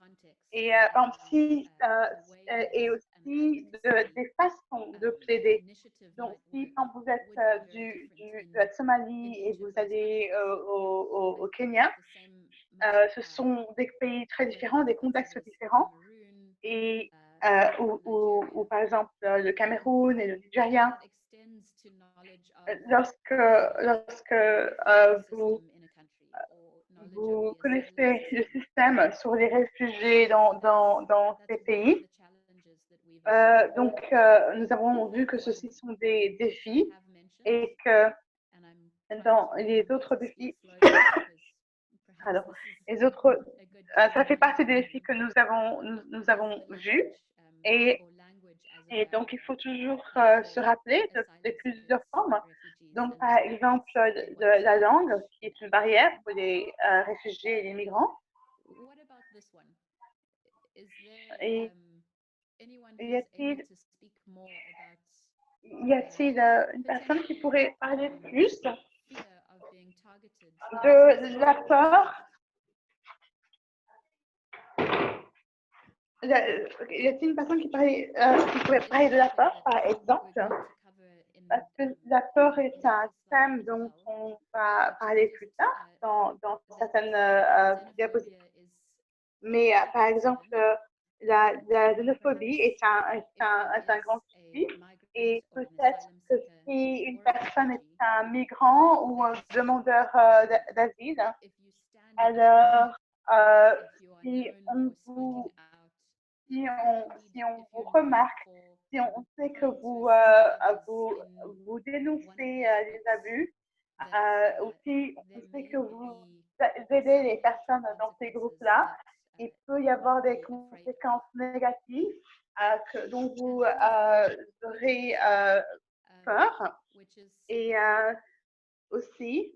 et et aussi des façons de plaider. Donc, si quand vous êtes de la Somalie et vous allez au Kenya, ce sont des pays très différents, des contextes différents. et ou par exemple le Cameroun et le Nigeria. Lorsque vous connaissez le système sur les réfugiés dans ces pays, donc nous avons vu que ceci sont des défis et que dans les autres défis, alors, les autres, ça fait partie des défis que nous avons vus. Et donc, il faut toujours se rappeler de plusieurs formes. Donc, par exemple, de la langue, qui est une barrière pour les réfugiés et les migrants. Et y a-t-il une personne qui pourrait parler plus de la peur? Y a-t-il une personne qui pourrait parler de la peur, par exemple? Parce que la peur est un thème dont on va parler plus tard dans certaines diapositives. Mais par exemple, la xénophobie est un grand souci. Et peut-être que si une personne est un migrant ou un demandeur d'asile, alors si on vous remarque, si on sait que vous dénoncez les abus, ou si on sait que vous aidez les personnes dans ces groupes-là, il peut y avoir des conséquences négatives dont vous aurez peur. Et aussi,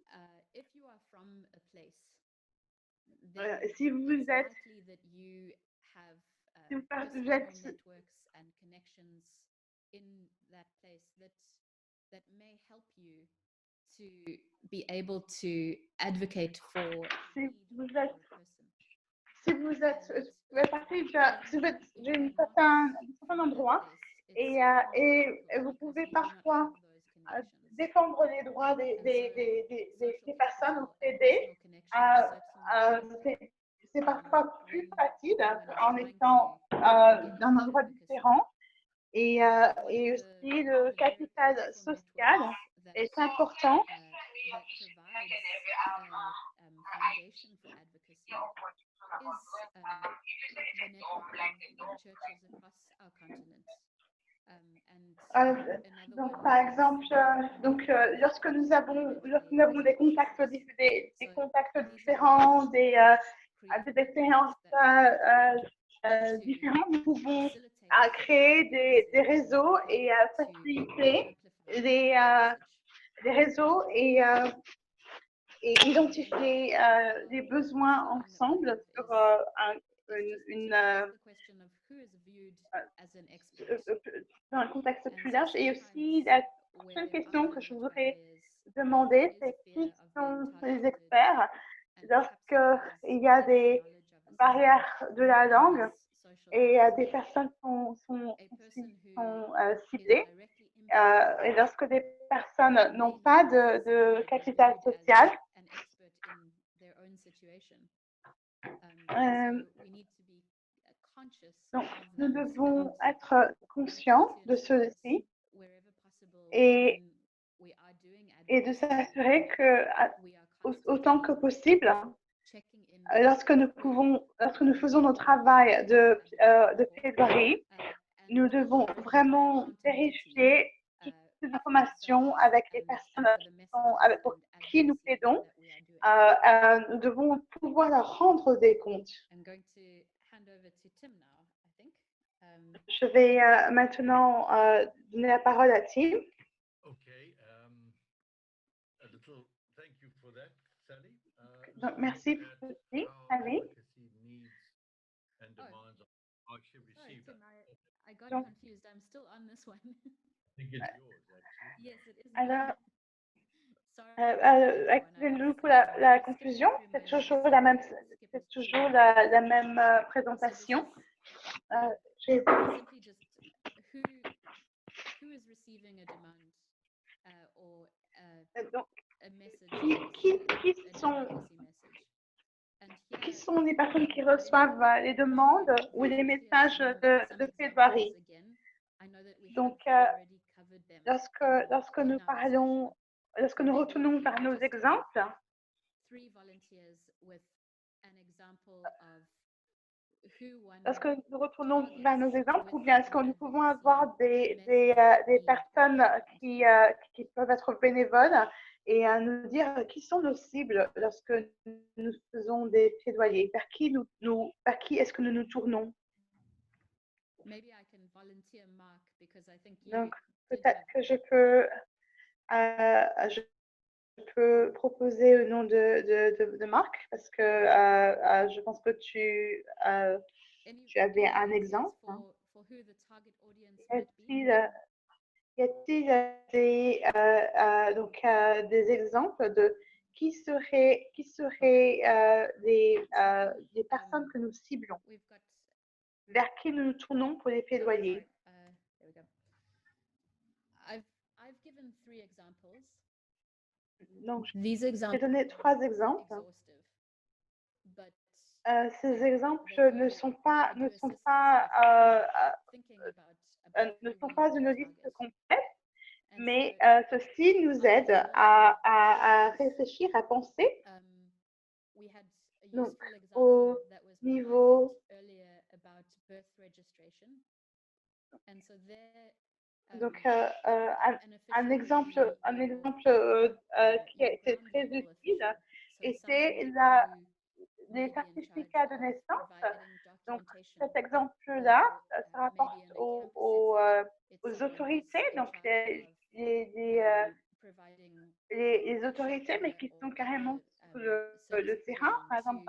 si vous êtes
to be able to advocate for
si vous êtes d'un certain endroit et vous pouvez parfois défendre les droits des personnes ou aider, c'est parfois plus facile en étant dans un endroit différent. Et aussi, le capital social est important. Donc, par exemple, lorsque nous avons des contacts différents, des expériences différentes, nous pouvons créer des réseaux et faciliter les réseaux et identifier les besoins ensemble sur dans un contexte plus large. Et aussi, la prochaine question que je voudrais demander, c'est qui sont les experts lorsqu'il y a des barrières de la langue et des personnes sont ciblées. Et lorsque des personnes n'ont pas de capital social, donc nous devons être conscients de ceci et de s'assurer que autant que possible, lorsque nous faisons notre travail de plaidoirie, nous devons vraiment vérifier toutes ces informations avec les personnes pour qui nous plaidons. Nous devons pouvoir leur rendre des comptes. Je vais maintenant donner la parole à Tim.
Okay. A little thank you for that, Sally.
Donc, merci, Sally.
And demands are actually received.
I got confused. I'm still on this one.
I think it's yours, actually.
Yes, it is.
Alors,
Sorry.
pour la conclusion, c'est toujours la même présentation.
Simply just who is receiving a demand or a message?
Qui sont les personnes qui reçoivent les demandes ou les messages de plaidoirie. Donc, lorsque nous parlons, lorsque nous retournons vers nos exemples, lorsque nous retournons vers nos exemples, ou bien est-ce que nous pouvons avoir des personnes qui peuvent être bénévoles et nous dire qui sont nos cibles lorsque nous faisons des plaidoyers, vers qui est-ce que nous nous tournons? Donc, peut-être que je peux proposer le nom de Marc parce que je pense que tu avais un exemple. Y a-t-il des exemples de qui seraient les personnes que nous ciblons, vers qui nous nous tournons pour les plaidoyers? Donc, j'ai donné 3 exemples. Ces exemples ne sont pas une liste complète, mais ceci nous aide à réfléchir, à penser. Donc, au niveau donc, un exemple qui a été très utile était les certificats de naissance. Donc, cet exemple-là se rapporte aux autorités, donc les autorités, mais qui sont carrément sur le terrain, par exemple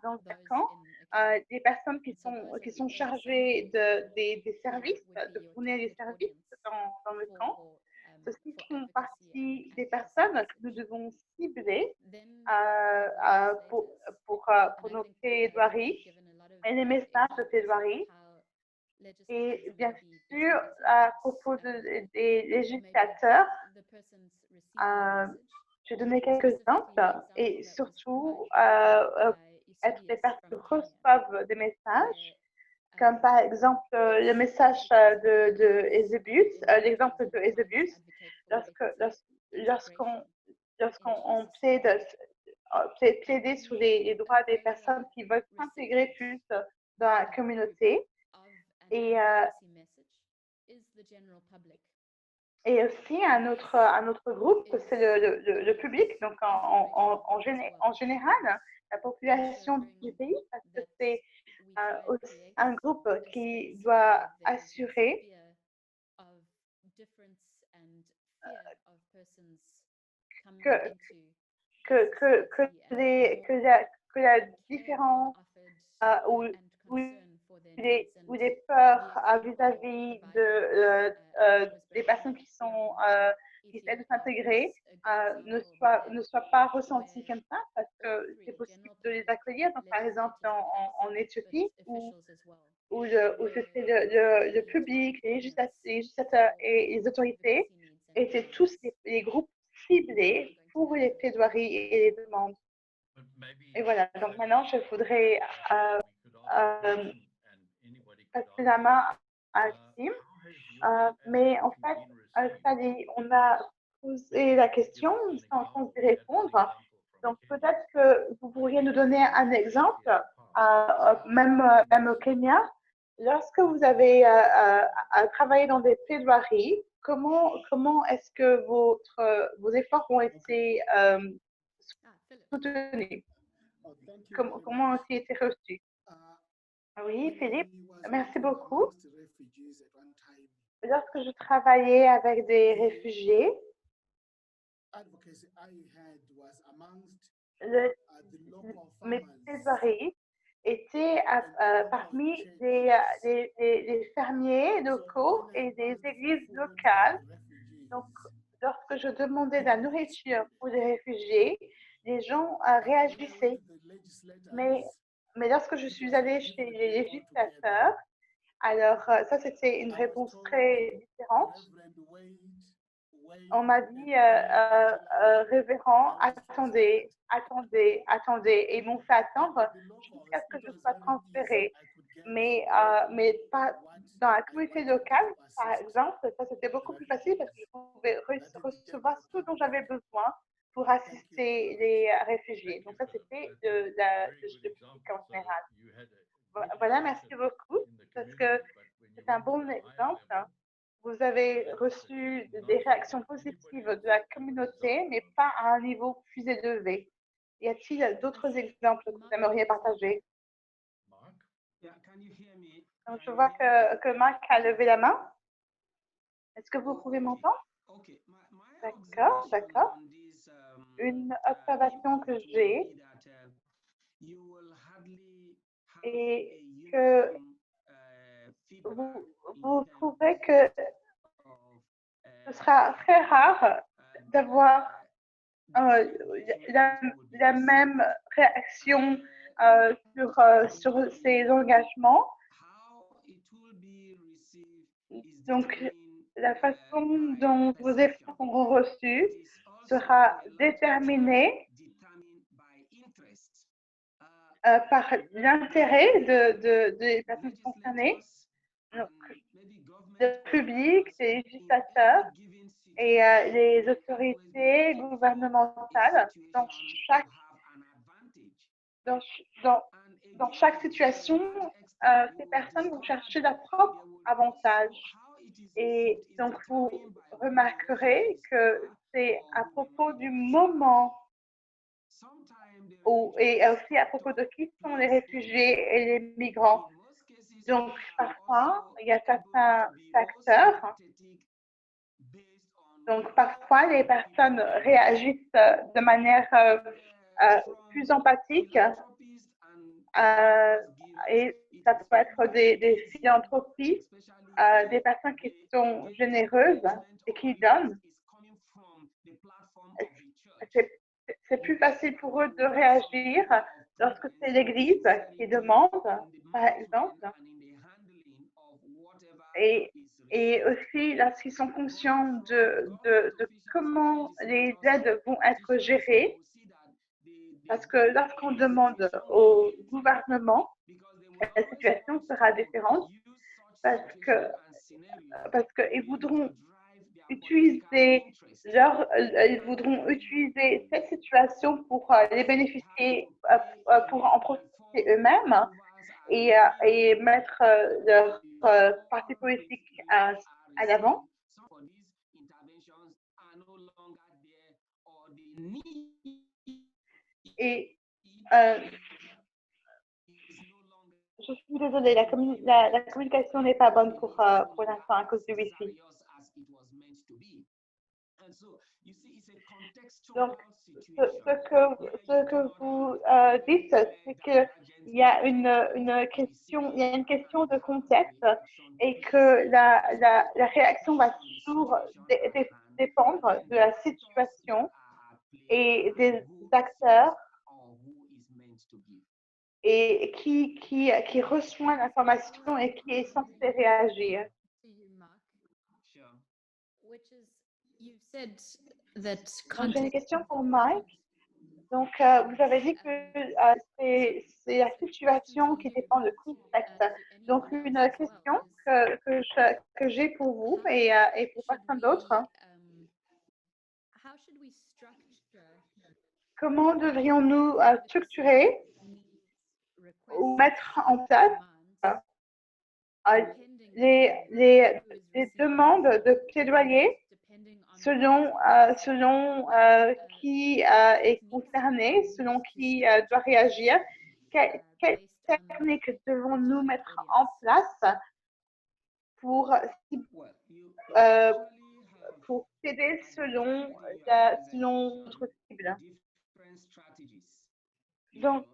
dans un camp, des personnes qui sont chargées des services, de fournir les services dans le camp. Ceux-ci font partie des personnes que nous devons cibler pour nos plaidoiries et les messages de plaidoirie. Et bien sûr, à propos des législateurs, je vais donner quelques exemples et surtout être des personnes qui reçoivent des messages, comme par exemple le message de Eusebius, l'exemple de Eusebius, lorsqu'on plaider sur les droits des personnes qui veulent s'intégrer plus dans la communauté. Et aussi un autre groupe, c'est le public, donc en général, la population du pays, parce que c'est aussi un groupe qui doit assurer que la différence ou les peurs vis-à-vis des personnes qui essaient de s'intégrer ne soient pas ressenties comme ça, parce que c'est possible de les accueillir. Donc, par exemple, en Éthiopie, où c'était le public, les législateurs et les autorités étaient tous les groupes ciblés pour les plaidoiries et les demandes. Et voilà, donc maintenant, je voudrais passer la main à Tim. Mais en fait, Sally, on a posé la question sans y répondre. Donc, peut-être que vous pourriez nous donner un exemple, même au Kenya. Lorsque vous avez travaillé dans des plaidoiries, comment est-ce que vos efforts ont été soutenus? Comment ont-ils été reçus? Oui, Philippe, merci beaucoup. Lorsque je travaillais avec des réfugiés, mes plaidoiries étaient parmi les fermiers locaux et des églises locales. Donc, lorsque je demandais de la nourriture pour les réfugiés, les gens réagissaient. Mais lorsque je suis allée chez les législateurs, alors ça, c'était une réponse très différente. on m'a dit, révérend, attendez, attendez, attendez, et ils m'ont fait attendre jusqu'à ce que je sois transférée. Mais pas dans la communauté locale, par exemple, ça c'était beaucoup plus facile parce que je pouvais recevoir ce dont j'avais besoin pour assister les réfugiés. Donc ça c'était de politique en général. Voilà, merci beaucoup parce que c'est un bon exemple. Vous avez reçu des réactions positives de la communauté, mais pas à un niveau plus élevé. Y a-t-il d'autres exemples que vous aimeriez partager? Donc, je vois que Marc a levé la main. Est-ce que vous pouvez m'entendre? D'accord, d'accord. Une observation que j'ai est que vous trouverez que ce sera très rare d'avoir la même réaction sur ces engagements. Donc, la façon dont vos efforts seront reçus sera déterminée par l'intérêt des personnes concernées, donc le public, les législateurs et les autorités gouvernementales dans chaque situation, ces personnes vont chercher leur propre avantage. Et donc, vous remarquerez que c'est à propos du moment et aussi à propos de qui sont les réfugiés et les migrants. Donc, parfois, il y a certains facteurs. Donc, parfois, les personnes réagissent de manière plus empathique et ça peut être des philanthropies, des personnes qui sont généreuses et qui donnent. C'est plus facile pour eux de réagir lorsque c'est l'Église qui demande, par exemple. Et aussi lorsqu'ils sont conscients de comment les aides vont être gérées. Parce que lorsqu'on demande au gouvernement, la situation sera différente parce qu'ils voudront utiliser cette situation pour les bénéficier, pour en profiter eux-mêmes et mettre leur parti politique à l'avant. Et je suis désolée, la communication n'est pas bonne pour l'instant à cause du Wi-Fi. Donc, ce que vous dites, c'est qu'il y a une question de contexte et que la réaction va toujours dépendre de la situation et des acteurs et qui reçoit l'information et qui est censé réagir. Donc, j'ai une question pour Mike. Donc, vous avez dit que c'est la situation qui dépend du contexte. Donc, une question que j'ai pour vous et pour personne d'autre. Comment devrions-nous structurer ou mettre en place les demandes de plaidoyer selon qui est concerné, selon qui doit réagir? Quelle technique devons-nous mettre en place pour aider selon notre cible? Donc,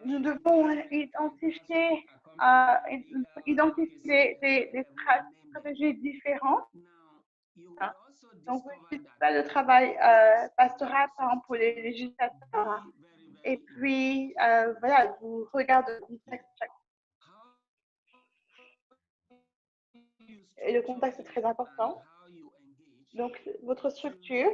nous devons identifier des stratégies différentes. Donc, le travail pastoral, par exemple, pour les législateurs. Et puis, voilà, vous regardez le contexte. Et le contexte est très important. Donc, votre structure,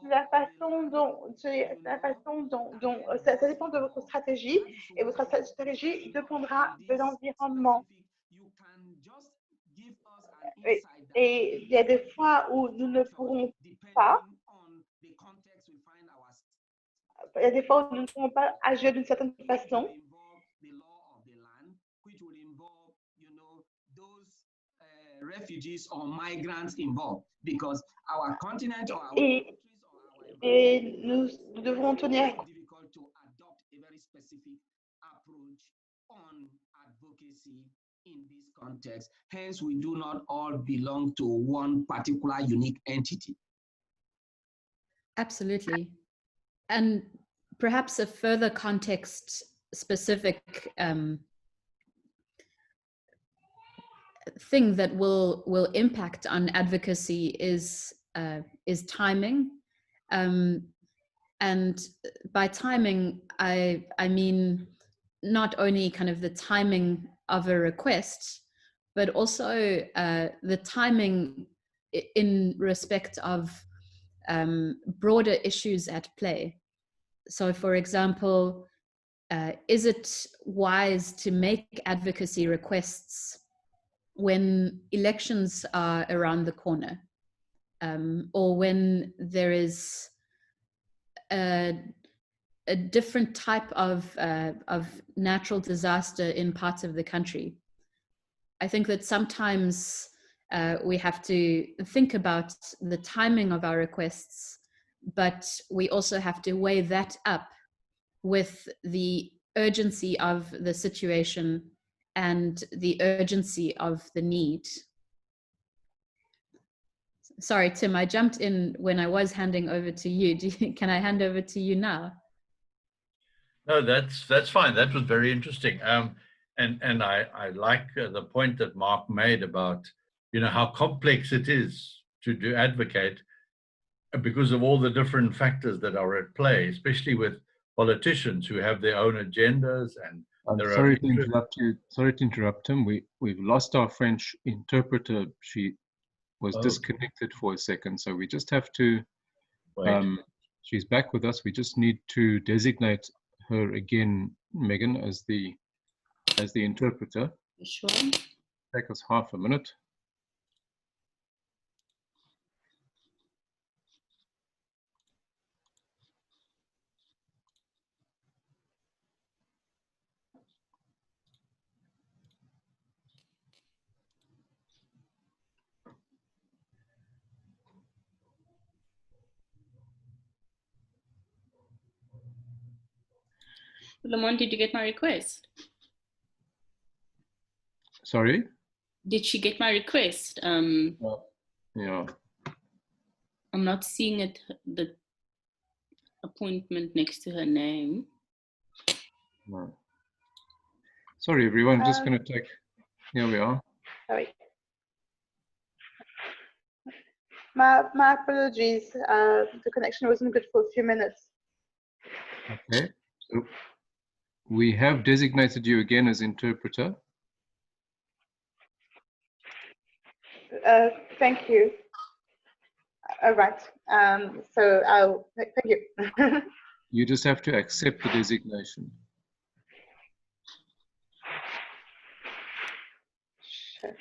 la façon dont, ça dépend de votre stratégie, et votre stratégie dépendra de l'environnement. Et il y a des fois où nous ne pourrons pas, il y a des fois où nous ne pourrons pas agir d'une certaine façon.
Refugees or migrants involved because our continent or our
et nous devrons tenir
difficult to adopt a very specific approach on advocacy in this context. Hence, we do not all belong to one particular unique entity.
Absolutely. And perhaps a further context specific thing that will impact on advocacy is timing, and by timing I mean not only kind of the timing of a request, but also the timing in respect of broader issues at play. So, for example, is it wise to make advocacy requests when elections are around the corner, or when there is a different type of natural disaster in parts of the country? I think that sometimes we have to think about the timing of our requests, but we also have to weigh that up with the urgency of the situation and the urgency of the need. Sorry, Tim, I jumped in when I was handing over to you. Can I hand over to you now?
No, that's fine. That was very interesting. And I like the point that Mark made about, how complex it is to advocate because of all the different factors that are at play, especially with politicians who have their own agendas and
I'm sorry to interrupt you. Sorry to interrupt him. We've lost our French interpreter. She was disconnected for a second, so we just have to. She's back with us. We just need to designate her again, Megan, as the interpreter.
Sure.
Take us half a minute.
Lamont, did you get my request?
Sorry?
Did she get my request?
Yeah.
I'm not seeing it, the appointment next to her name.
No. Sorry, everyone. Just going to take. Here we are.
Sorry. My apologies. The connection wasn't good for a few minutes.
Okay. So we have designated you again as interpreter.
Thank you. All right. So thank you.
You just have to accept the designation.
Sure.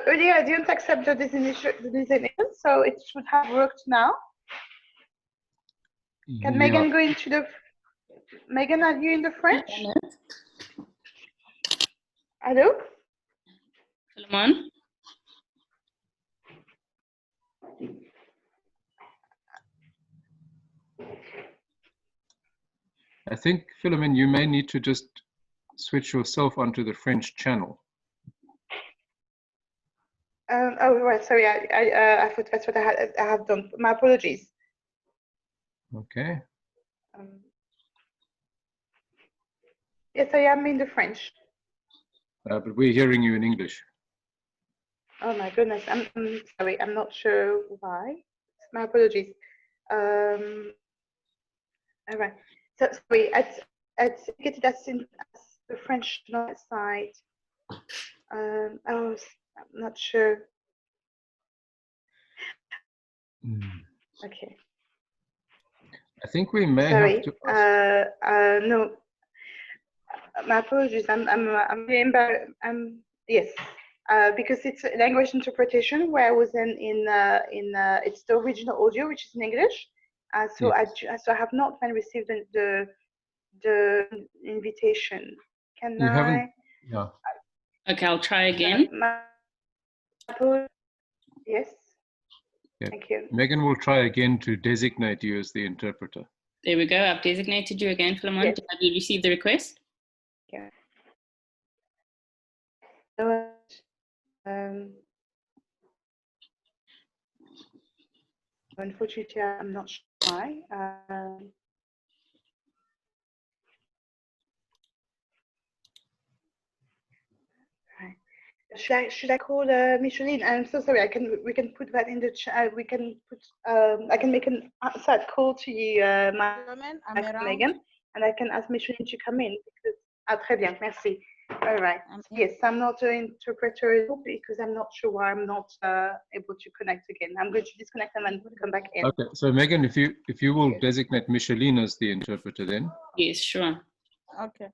Earlier, I didn't accept the designation, so it should have worked now. Can Megan go into the... Megan, are you in the French? Hello?
Solomon?
I think, Philomen, you may need to just switch yourself onto the French channel.
Oh, right. Sorry, I thought that's what I have done. My apologies.
Okay.
Yes, I am in the French.
But we're hearing you in English.
Oh my goodness. I'm sorry. I'm not sure why. My apologies. All right. So, sorry, I'd get it as the French side. I'm not sure. Okay.
I think we may
Sorry.
have to.
No, my apologies. Yes. Because it's language interpretation, where I was in it's the original audio, which is in English. So
Yes.
I have not received the invitation. Can
You
I?
haven't. Yeah.
Okay, I'll try again.
Yes.
Yeah.
Thank you.
Megan will try again to designate you as the interpreter.
There we go. I've designated you again, Philemon.
Yes.
Have you received the request?
Yeah. Unfortunately, I'm not sure why. Should I call Micheline? I'm so sorry. We can put that in the chat. We can put. I can make an outside call to you, Megan, and I can ask Micheline to come in. Because, très bien, merci. All right. Yes, I'm not an interpreter because I'm not sure why I'm not able to connect again. I'm going to disconnect and then come back in.
Okay. So Megan, if you will designate Micheline as the interpreter, then.
Yes, sure.
Okay.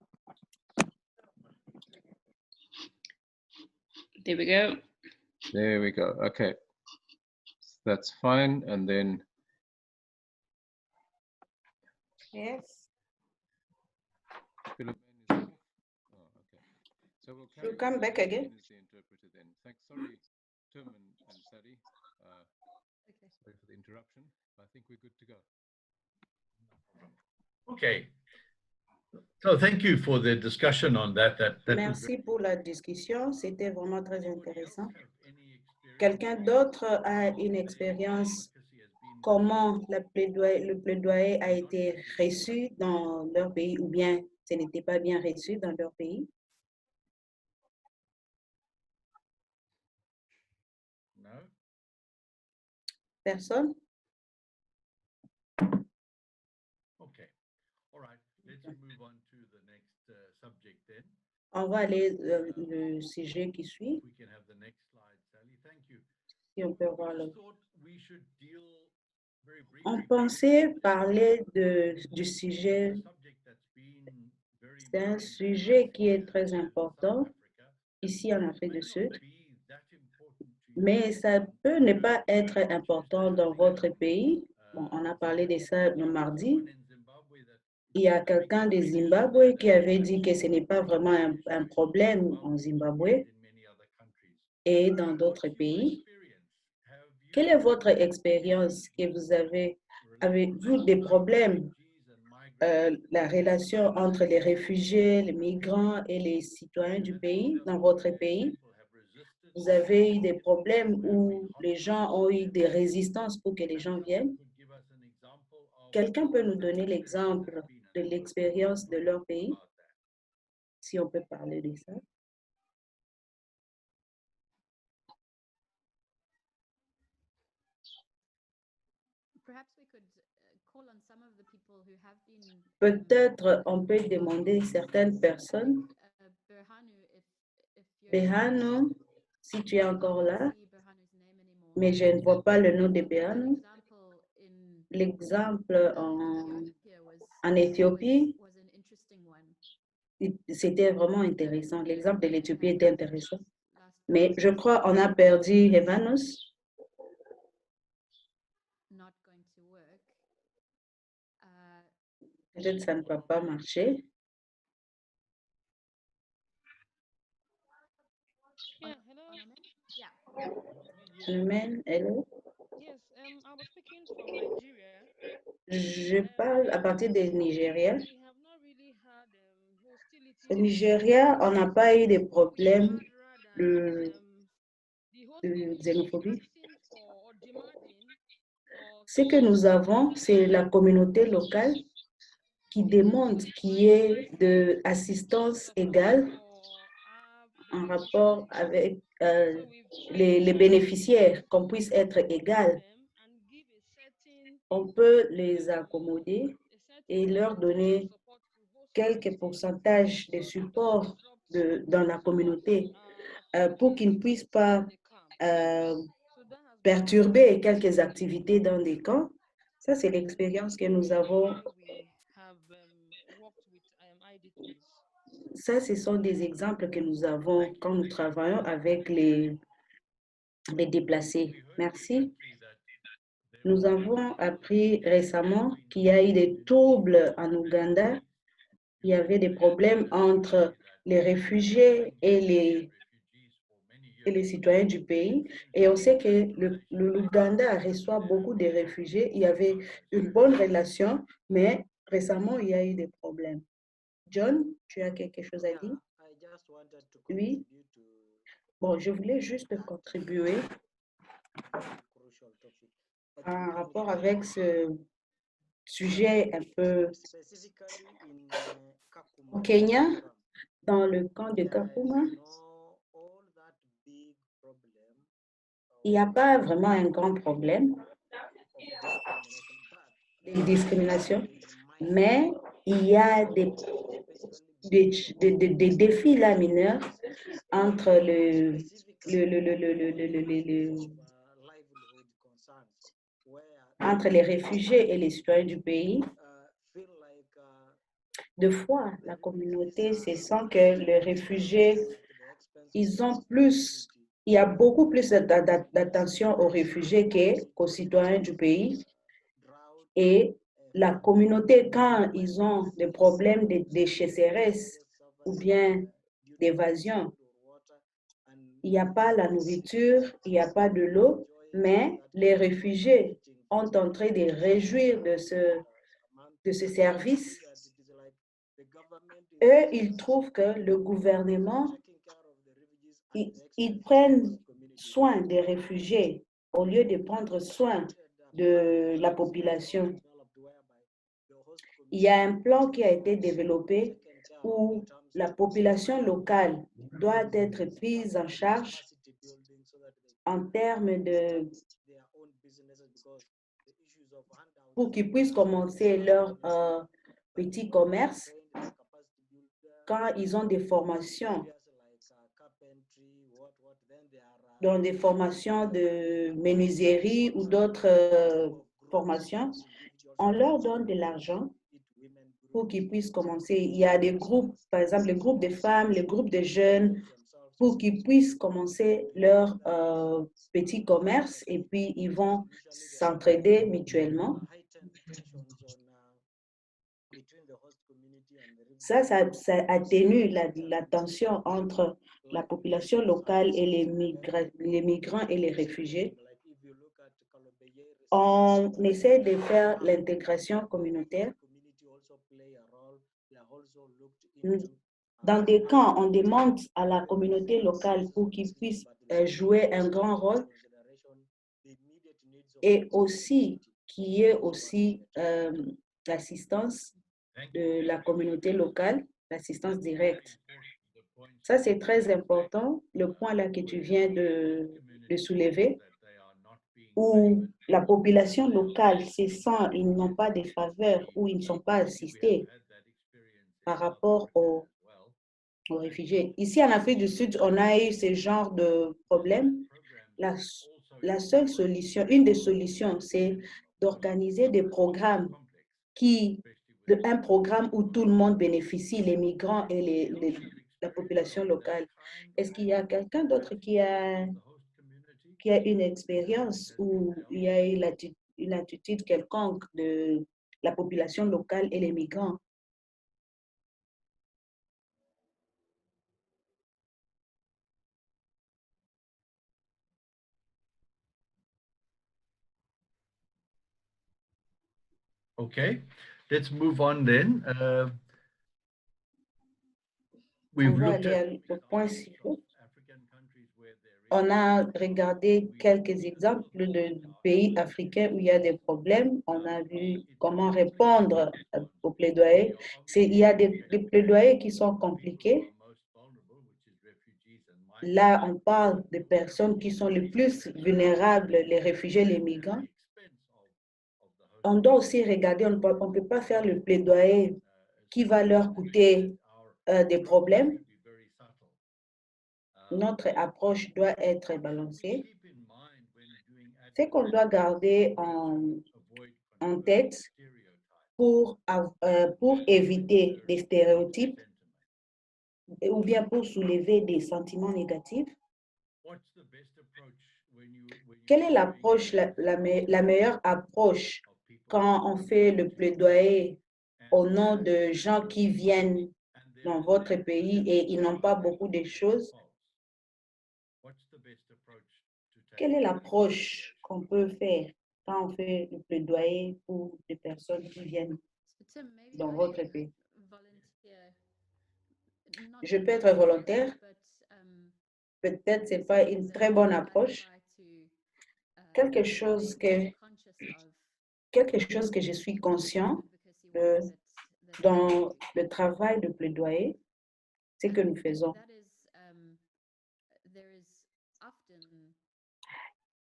There we go.
There we go. Okay. That's fine. And then.
Yes.
Philip is off. Oh, okay. So we'll
You'll come back again.
As the interpreter then. Thanks. Sorry, Tim and Sally. Sorry for the interruption. I think we're good to go.
Okay. So thank you for the discussion on that.
Merci pour la discussion. C'était vraiment très intéressant. Quelqu'un d'autre a une expérience comment le plaidoyer a été reçu dans leur pays ou bien ce n'était pas bien reçu dans leur pays?
No.
Personne?
Okay. All right. Let's move on to the next subject then.
On va aller le sujet qui suit.
We can have the next slide, Sally. Thank you.
Si on peut voir le...
We should deal very briefly.
On pensait parler du sujet. C'est un sujet qui est très important ici en Afrique du Sud, mais ça peut ne pas être important dans votre pays. Bon, on a parlé de ça le mardi. Il y a quelqu'un de Zimbabwe qui avait dit que ce n'est pas vraiment un problème en Zimbabwe et dans d'autres pays. Quelle est votre expérience que vous avez? Avez-vous des problèmes? La relation entre les réfugiés, les migrants et les citoyens du pays, dans votre pays? Vous avez eu des problèmes où les gens ont eu des résistances pour que les gens viennent? Quelqu'un peut nous donner l'exemple de l'expérience de leur pays? Si on peut parler de ça. Peut-être on peut demander certaines personnes. Berhanu, si tu es encore là, mais je ne vois pas le nom de Berhanu. L'exemple en Éthiopie, c'était vraiment intéressant. L'exemple de l'Éthiopie était intéressant. Mais je crois qu'on a perdu Evanus. Peut-être que ça ne va pas marcher.
Yeah, hello.
Amen, hello.
Yes, I was speaking from Nigeria.
Je parle à partir du Nigeria.
We have not really had hostility.
Au Nigeria, on n'a pas eu de problème de xénophobie. Ce que nous avons, c'est la communauté locale qui demande qu'il y ait de assistance égale en rapport avec les bénéficiaires, qu'on puisse être égal. On peut les accommoder et leur donner quelques pourcentages de support dans la communauté pour qu'ils ne puissent pas perturber quelques activités dans des camps. Ça, c'est l'expérience que nous avons. Ça, ce sont des exemples que nous avons quand nous travaillons avec les déplacés. Merci. Nous avons appris récemment qu'il y a eu des troubles en Ouganda. Il y avait des problèmes entre les réfugiés et les citoyens du pays. Et on sait que l'Ouganda reçoit beaucoup de réfugiés. Il y avait une bonne relation, mais récemment, il y a eu des problèmes. John, tu as quelque chose à dire? Oui. Bon, je voulais juste contribuer en rapport avec ce sujet un peu au Kenya, dans le camp de Kakuma. Il n'y a pas vraiment un grand problème de discrimination, mais il y a des défis là mineurs entre entre les réfugiés et les citoyens du pays. De fois, la communauté se sent que les réfugiés, il y a beaucoup plus d'attention aux réfugiés qu'aux citoyens du pays. Et la communauté, quand ils ont des problèmes de sécheresse ou bien d'évasion, il n'y a pas la nourriture, il n'y a pas de l'eau, mais les réfugiés ont en train de réjouir de ce service. Eux, ils trouvent que le gouvernement, ils prennent soin des réfugiés au lieu de prendre soin de la population. Il y a un plan qui a été développé où la population locale doit être prise en charge en termes de... pour qu'ils puissent commencer leur petit commerce quand ils ont des formations, dans des formations de menuiserie ou d'autres formations. On leur donne de l'argent pour qu'ils puissent commencer. Il y a des groupes, par exemple, le groupe de femmes, le groupe de jeunes, pour qu'ils puissent commencer leur petit commerce et puis ils vont s'entraider mutuellement. Ça atténue la tension entre la population locale et les migrants et les réfugiés. On essaie de faire l'intégration communautaire. Dans des camps, on demande à la communauté locale pour qu'ils puissent jouer un grand rôle et aussi qu'il y ait aussi l'assistance de la communauté locale, l'assistance directe. Ça, c'est très important, le point là que tu viens de soulever, où la population locale se sent, ils n'ont pas de faveur ou ils ne sont pas assistés par rapport aux réfugiés. Ici, en Afrique du Sud, on a eu ce genre de problème. La seule solution, une des solutions, c'est d'organiser des programmes un programme où tout le monde bénéficie, les migrants et la population locale. Est-ce qu'il y a quelqu'un d'autre qui a une expérience où il y a eu une attitude quelconque de la population locale et les migrants?
Okay, let's move on then. We've looked at
le point suivant. On a regardé quelques exemples de pays africains où il y a des problèmes. On a vu comment répondre aux plaidoyers. Il y a des plaidoyers qui sont compliqués. Là, on parle des personnes qui sont les plus vulnérables, les réfugiés, les migrants. on doit aussi regarder, on ne peut pas faire le plaidoyer qui va leur coûter des problèmes. Notre approche doit être balancée. Ce qu'on doit garder en tête pour éviter des stéréotypes ou bien pour soulever des sentiments négatifs. Quelle est l'approche, la meilleure approche quand on fait le plaidoyer au nom de gens qui viennent dans votre pays et ils n'ont pas beaucoup de choses? Quelle est l'approche qu'on peut faire quand on fait le plaidoyer pour des personnes qui viennent dans votre pays? Je peux être volontaire. Peut-être ce n'est pas une très bonne approche. Quelque chose que je suis conscient dans le travail de plaidoyer, c'est que nous faisons.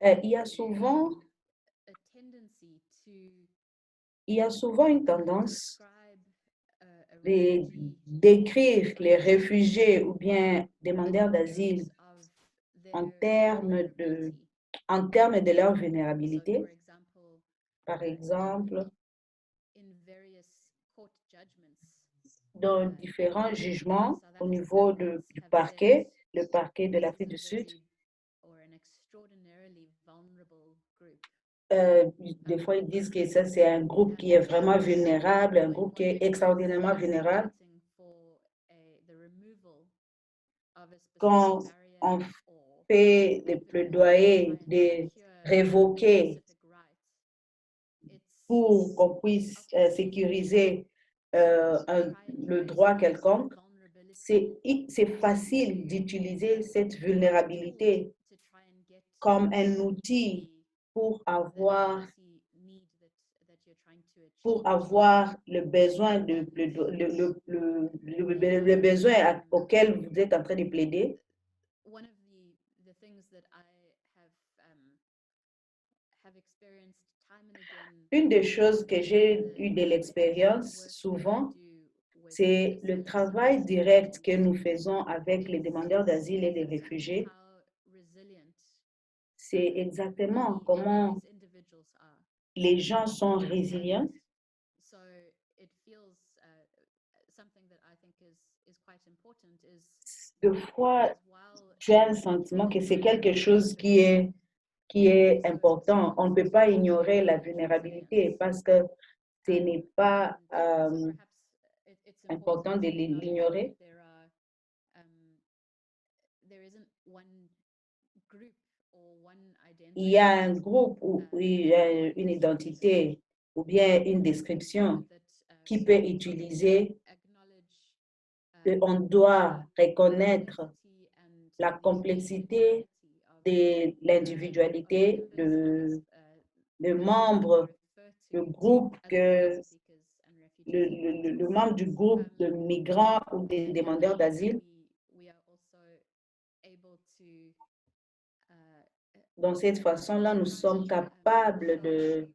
Il y a souvent une tendance de décrire les réfugiés ou bien demandeurs d'asile en termes de leur vulnérabilité. Par exemple, dans différents jugements au niveau du parquet, le parquet de l'Afrique du Sud, des fois ils disent que ça c'est un groupe qui est vraiment vulnérable, un groupe qui est extraordinairement vulnérable. Quand on fait des plaidoyers de révoquer pour qu'on puisse sécuriser le droit quelconque, c'est facile d'utiliser cette vulnérabilité comme un outil pour avoir le besoin le besoin auquel vous êtes en train de plaider. Une des choses que j'ai eu de l'expérience souvent, c'est le travail direct que nous faisons avec les demandeurs d'asile et les réfugiés. C'est exactement comment les gens sont résilients. Des fois, tu as un sentiment que c'est quelque chose qui est important. On ne peut pas ignorer la vulnérabilité parce que ce n'est pas important de l'ignorer. Il y a un groupe ou une identité ou bien une description qui peut utiliser. On doit reconnaître la complexité de l'individualité de membres, le membre du groupe de migrants ou des demandeurs d'asile. Dans cette façon-là, nous sommes capables de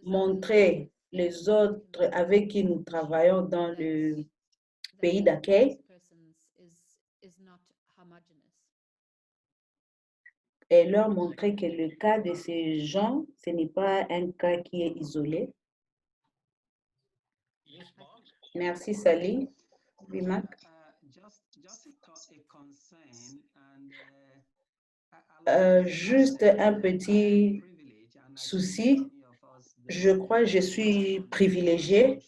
montrer les autres avec qui nous travaillons dans le pays d'accueil et leur montrer que le cas de ces gens, ce n'est pas un cas qui est isolé. Merci, Sally. Oui, Marc. Juste un petit souci. Je crois que je suis privilégiée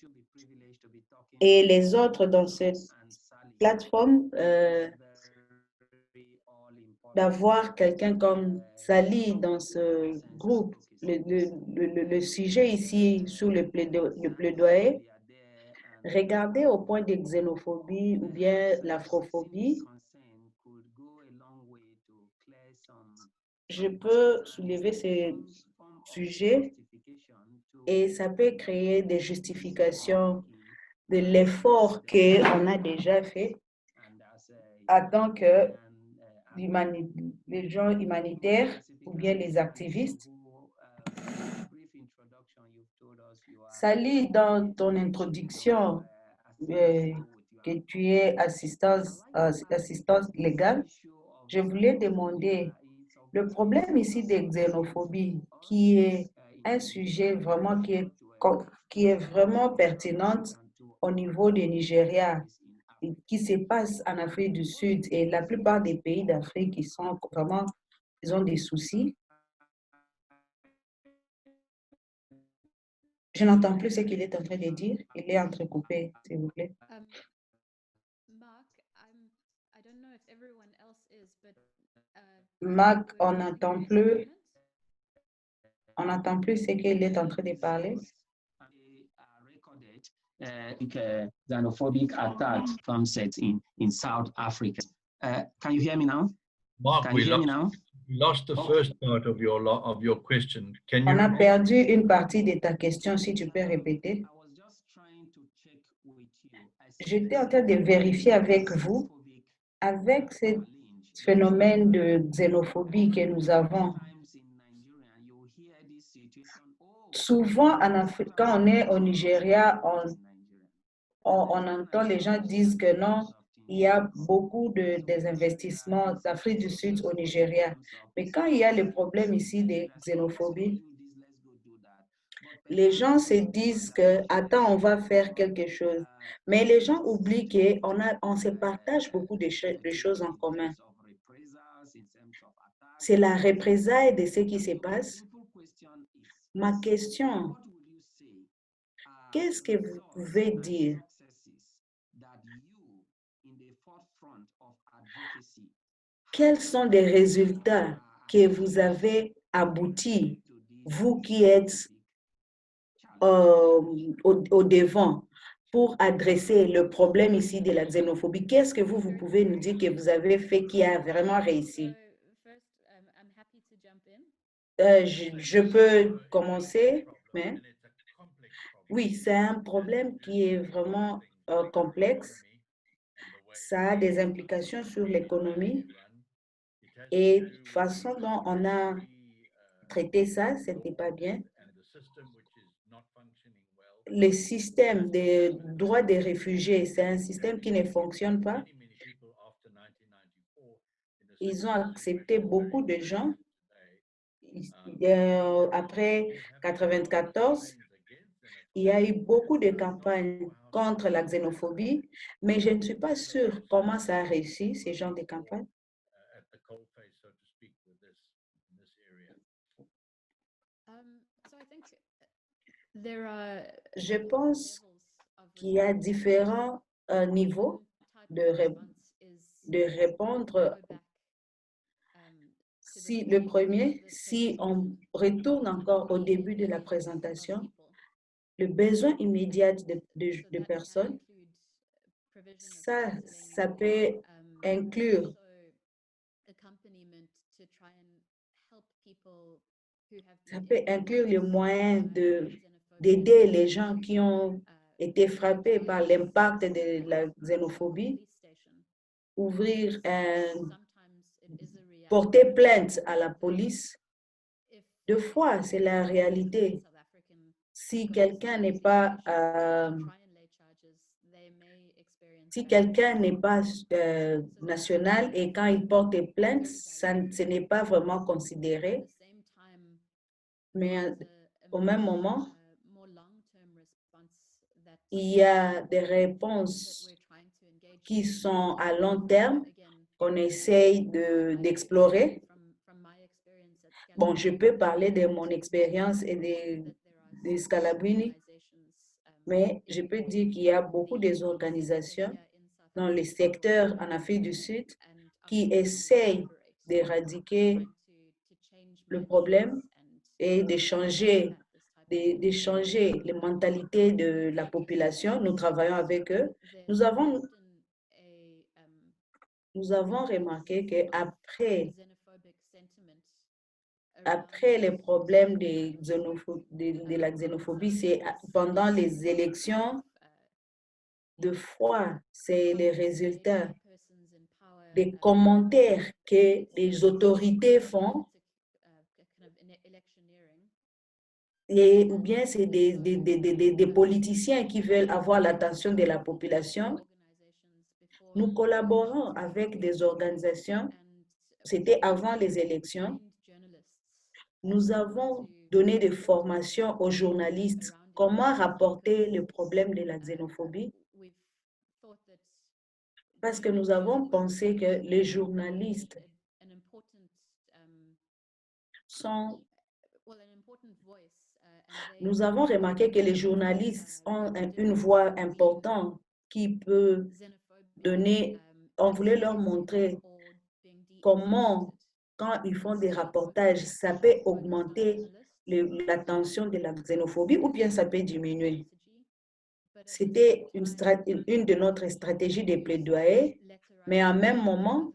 et les autres dans cette plateforme, d'avoir quelqu'un comme Sally dans ce groupe. Le sujet ici sur le plaidoyer, regardez au point de xénophobie ou bien l'afrophobie. Je peux soulever ces sujets et ça peut créer des justifications de l'effort qu'on a déjà fait en tant que les gens humanitaires ou bien les activistes. Sally, dans ton introduction, que tu es assistance légale, je voulais demander le problème ici de xénophobie, qui est un sujet vraiment qui est vraiment pertinent au niveau du Nigeria, qui se passe en Afrique du Sud et la plupart des pays d'Afrique qui sont vraiment, ils ont des soucis. Je n'entends plus ce qu'il est en train de dire. Il est entrecoupé, s'il vous plaît. Marc, on n'entend plus. On n'entend plus ce qu'il est en train de parler.
Xenophobic attack concept in South Africa. Can you hear me now?
Mark, we lost the first part of your question. Can you
On a perdu une partie de ta question, si tu peux répéter. J'étais en train de vérifier avec vous, avec ce phénomène de xénophobie que nous avons. Souvent, en Afrique, quand on est au Nigeria, on entend les gens disent que non, il y a beaucoup de investissements d'Afrique du Sud au Nigeria. Mais quand il y a le problème ici de xénophobie, les gens se disent que, attends, on va faire quelque chose. Mais les gens oublient qu'on se partage beaucoup de choses en commun. C'est la représailles de ce qui se passe. Ma question, qu'est-ce que vous pouvez dire quels sont les résultats que vous avez aboutis, vous qui êtes au devant, pour adresser le problème ici de la xénophobie? Qu'est-ce que vous pouvez nous dire que vous avez fait qui a vraiment réussi? Je peux commencer, mais oui, c'est un problème qui est vraiment complexe. Ça a des implications sur l'économie et de façon dont on a traité ça, ce n'était pas bien. Le système de droit des réfugiés, c'est un système qui ne fonctionne pas. Ils ont accepté beaucoup de gens. Après 1994, il y a eu beaucoup de campagnes contre la xénophobie, mais je ne suis pas sûre comment ça a réussi, ces genres de campagnes. Je pense qu'il y a différents niveaux de répondre. Si le premier, si on retourne encore au début de la présentation, le besoin immédiat de personnes, ça peut inclure les moyens d'aider les gens qui ont été frappés par l'impact de la xénophobie, porter plainte à la police. Deux fois, c'est la réalité. Si quelqu'un n'est pas national et quand il porte plainte, ce n'est pas vraiment considéré. Mais au même moment, il y a des réponses qui sont à long terme qu'on essaye d'explorer. Bon, je peux parler de mon expérience et de Scalabrini, mais je peux dire qu'il y a beaucoup d'organisations dans les secteurs en Afrique du Sud qui essayent d'éradiquer le problème et de changer les mentalités de la population. Nous travaillons avec eux. Nous avons remarqué qu'après les problèmes de la xénophobie, c'est pendant les élections, de fois, c'est les résultats des commentaires que les autorités font ou bien c'est des politiciens qui veulent avoir l'attention de la population. Nous collaborons avec des organisations, c'était avant les élections. Nous avons donné des formations aux journalistes, comment rapporter le problème de la xénophobie, parce que nous avons pensé que les journalistes sont... Nous avons remarqué que les journalistes ont une voix importante qui peut donner... On voulait leur montrer comment, quand ils font des reportages, ça peut augmenter l'attention de la xénophobie ou bien ça peut diminuer. C'était une de notre stratégies de plaidoyer, mais en même moment,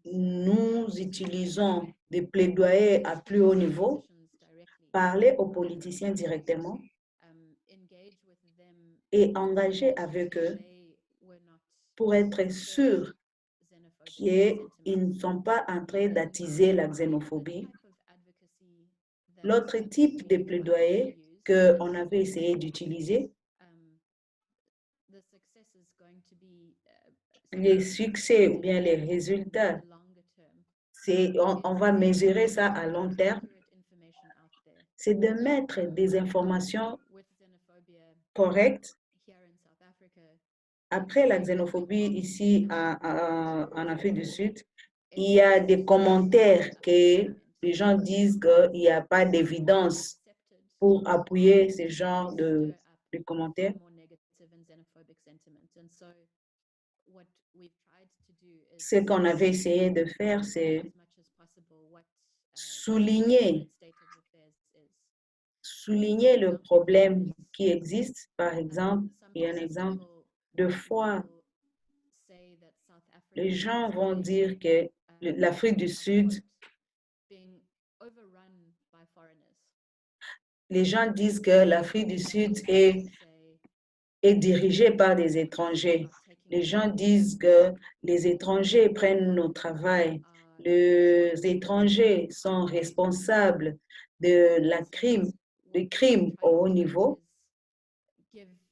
nous utilisons des plaidoyers à plus haut niveau, parler aux politiciens directement et engager avec eux pour être sûr qu'ils ne sont pas en train d'attiser la xénophobie. L'autre type de plaidoyer qu'on avait essayé d'utiliser, les succès ou bien les résultats, on va mesurer ça à long terme, c'est de mettre des informations correctes. Après la xénophobie ici en Afrique du Sud, il y a des commentaires que les gens disent qu'il n'y a pas d'évidence pour appuyer ce genre de commentaires. Ce qu'on avait essayé de faire, c'est souligner le problème qui existe. Par exemple, il y a un exemple, de fois, les gens vont dire que l'Afrique du Sud, les gens disent que l'Afrique du Sud est dirigée par des étrangers. Les gens disent que les étrangers prennent nos travail. Les étrangers sont responsables de des crimes au haut niveau,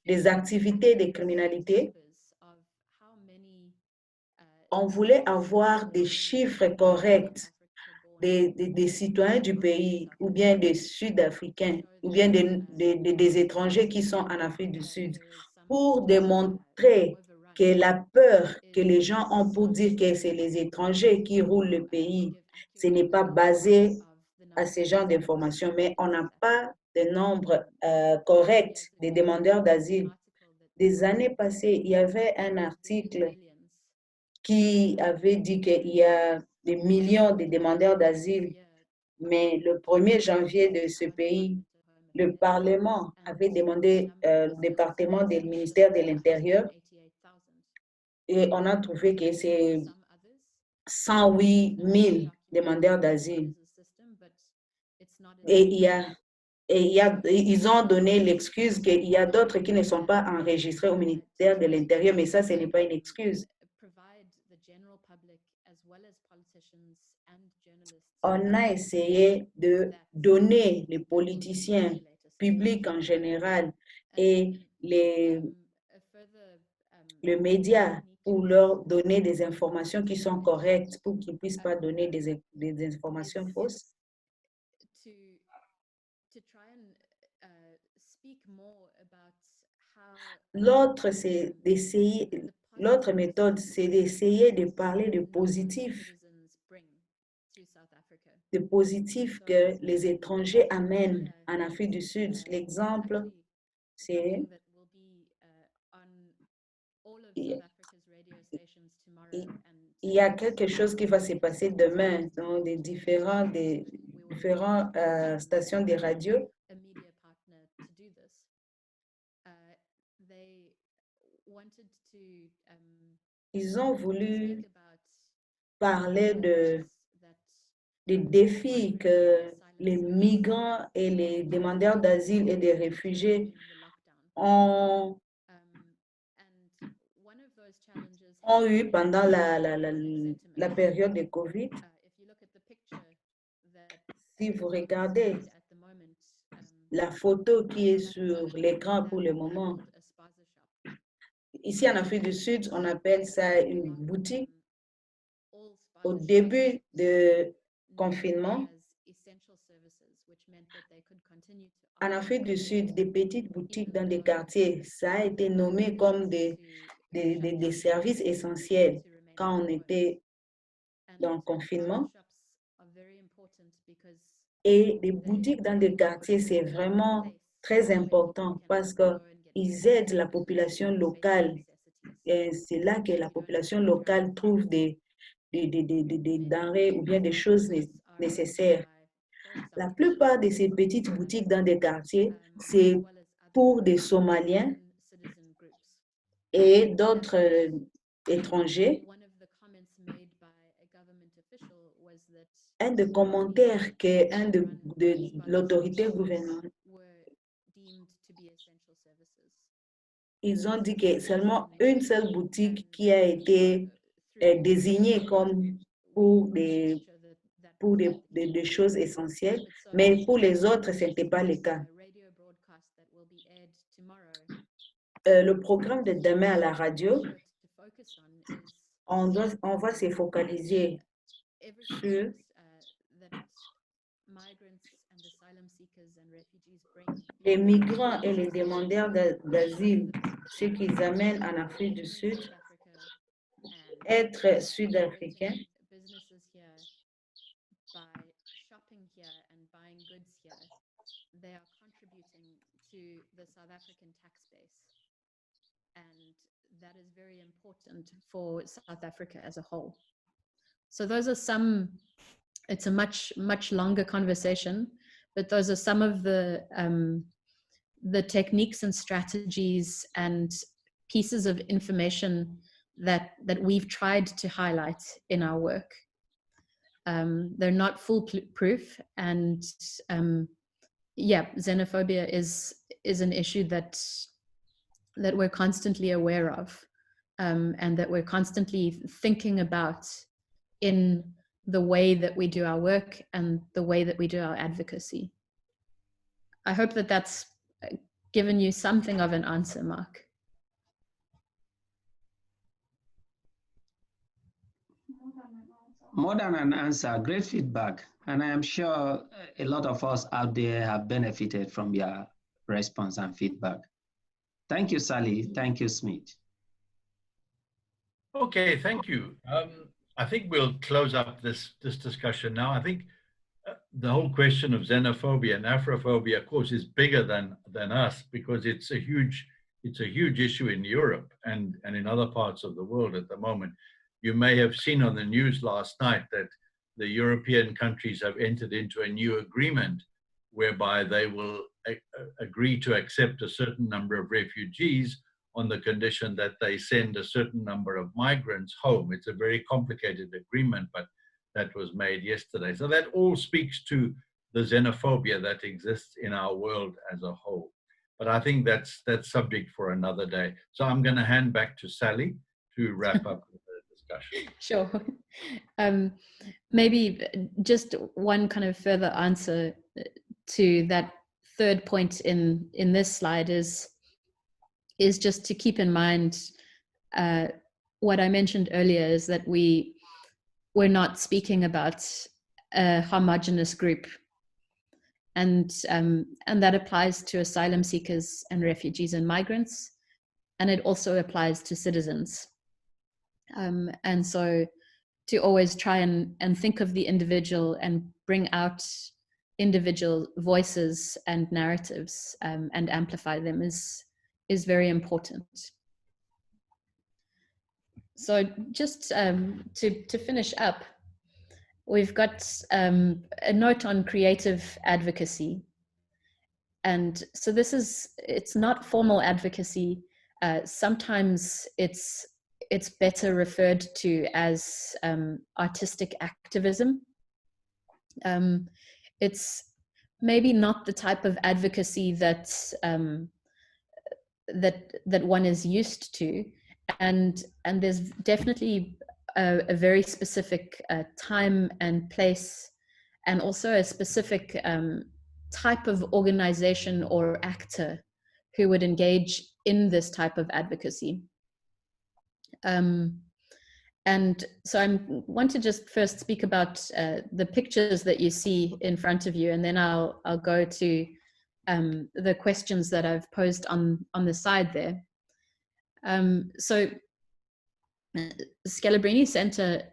des activités de criminalité. On voulait avoir des chiffres corrects des citoyens du pays ou bien des Sud-Africains ou bien des étrangers qui sont en Afrique du Sud pour démontrer que la peur que les gens ont pour dire que c'est les étrangers qui roulent le pays, ce n'est pas basé à ce genre d'informations, mais on n'a pas de nombre correct des demandeurs d'asile. Des années passées, il y avait un article qui avait dit qu'il y a des millions de demandeurs d'asile, mais le 1er janvier de ce pays, le Parlement avait demandé au département du ministère de l'Intérieur et on a trouvé que c'est 108 000 demandeurs d'asile. Et ils ont donné l'excuse qu'il y a d'autres qui ne sont pas enregistrés au ministère de l'Intérieur, mais ça, ce n'est pas une excuse. On a essayé de donner les politiciens publics en général et les médias pour leur donner des informations qui sont correctes pour qu'ils ne puissent pas donner des informations fausses. L'autre méthode, c'est d'essayer de parler de positif que les étrangers amènent en Afrique du Sud. L'exemple, c'est il y a quelque chose qui va se passer demain dans des différentes stations de radio. Ils ont voulu parler des défis que les migrants et les demandeurs d'asile et des réfugiés ont eu pendant la période de COVID. Si vous regardez la photo qui est sur l'écran pour le moment. Ici en Afrique du Sud, on appelle ça une boutique. Au début du confinement, en Afrique du Sud, des petites boutiques dans des quartiers, ça a été nommé comme des services essentiels quand on était dans le confinement. Et les boutiques dans des quartiers, c'est vraiment très important parce qu'ils aident la population locale. Et c'est là que la population locale trouve des denrées ou bien des choses nécessaires. La plupart de ces petites boutiques dans des quartiers, c'est pour des Somaliens et d'autres étrangers. Un des commentaires que de l'autorité gouvernementale, ils ont dit que seulement une seule boutique qui a été désignée comme pour des choses essentielles, mais pour les autres, ce n'était pas le cas. Le programme de demain à la radio, on va se focaliser sur les migrants et les demandeurs d'asile, ceux qu'ils amènent en Afrique du Sud, être sud-africains,
that is very important for South Africa as a whole. So those are some, it's a much longer conversation, but those are some of the techniques and strategies and pieces of information that we've tried to highlight in our work. They're not foolproof, and yeah, xenophobia is an issue that we're constantly aware of, and that we're constantly thinking about in the way that we do our work and the way that we do our advocacy. I hope that that's given you something of an answer, Mark.
More than an answer, great feedback. And I am sure a lot of us out there have benefited from your response and feedback. Thank you, Sally. Thank you, Smith.
Okay, thank you. I think we'll close up this discussion now. I think the whole question of xenophobia and Afrophobia, of course, is bigger than us, because it's a huge issue in Europe and in other parts of the world at the moment. You may have seen on the news last night that the European countries have entered into a new agreement whereby they will agree to accept a certain number of refugees on the condition that they send a certain number of migrants home. It's a very complicated agreement, but that was made yesterday. So that all speaks to the xenophobia that exists in our world as a whole. But I think that's subject for another day. So I'm going to hand back to Sally to wrap up the discussion.
Sure. Maybe just one kind of further answer to that third point in this slide is just to keep in mind what I mentioned earlier, is that we're not speaking about a homogenous group, and that applies to asylum seekers and refugees and migrants, and it also applies to citizens. And so to always try and think of the individual and bring out individual voices and narratives and amplify them is very important. So just to finish up, we've got a note on creative advocacy. And so it's not formal advocacy. Sometimes it's better referred to as artistic activism. It's maybe not the type of advocacy that one is used to, and there's definitely a very specific time and place, and also a specific type of organization or actor who would engage in this type of advocacy. And so I want to just first speak about the pictures that you see in front of you, and then I'll go to the questions that I've posed on the side there. So Scalabrini Center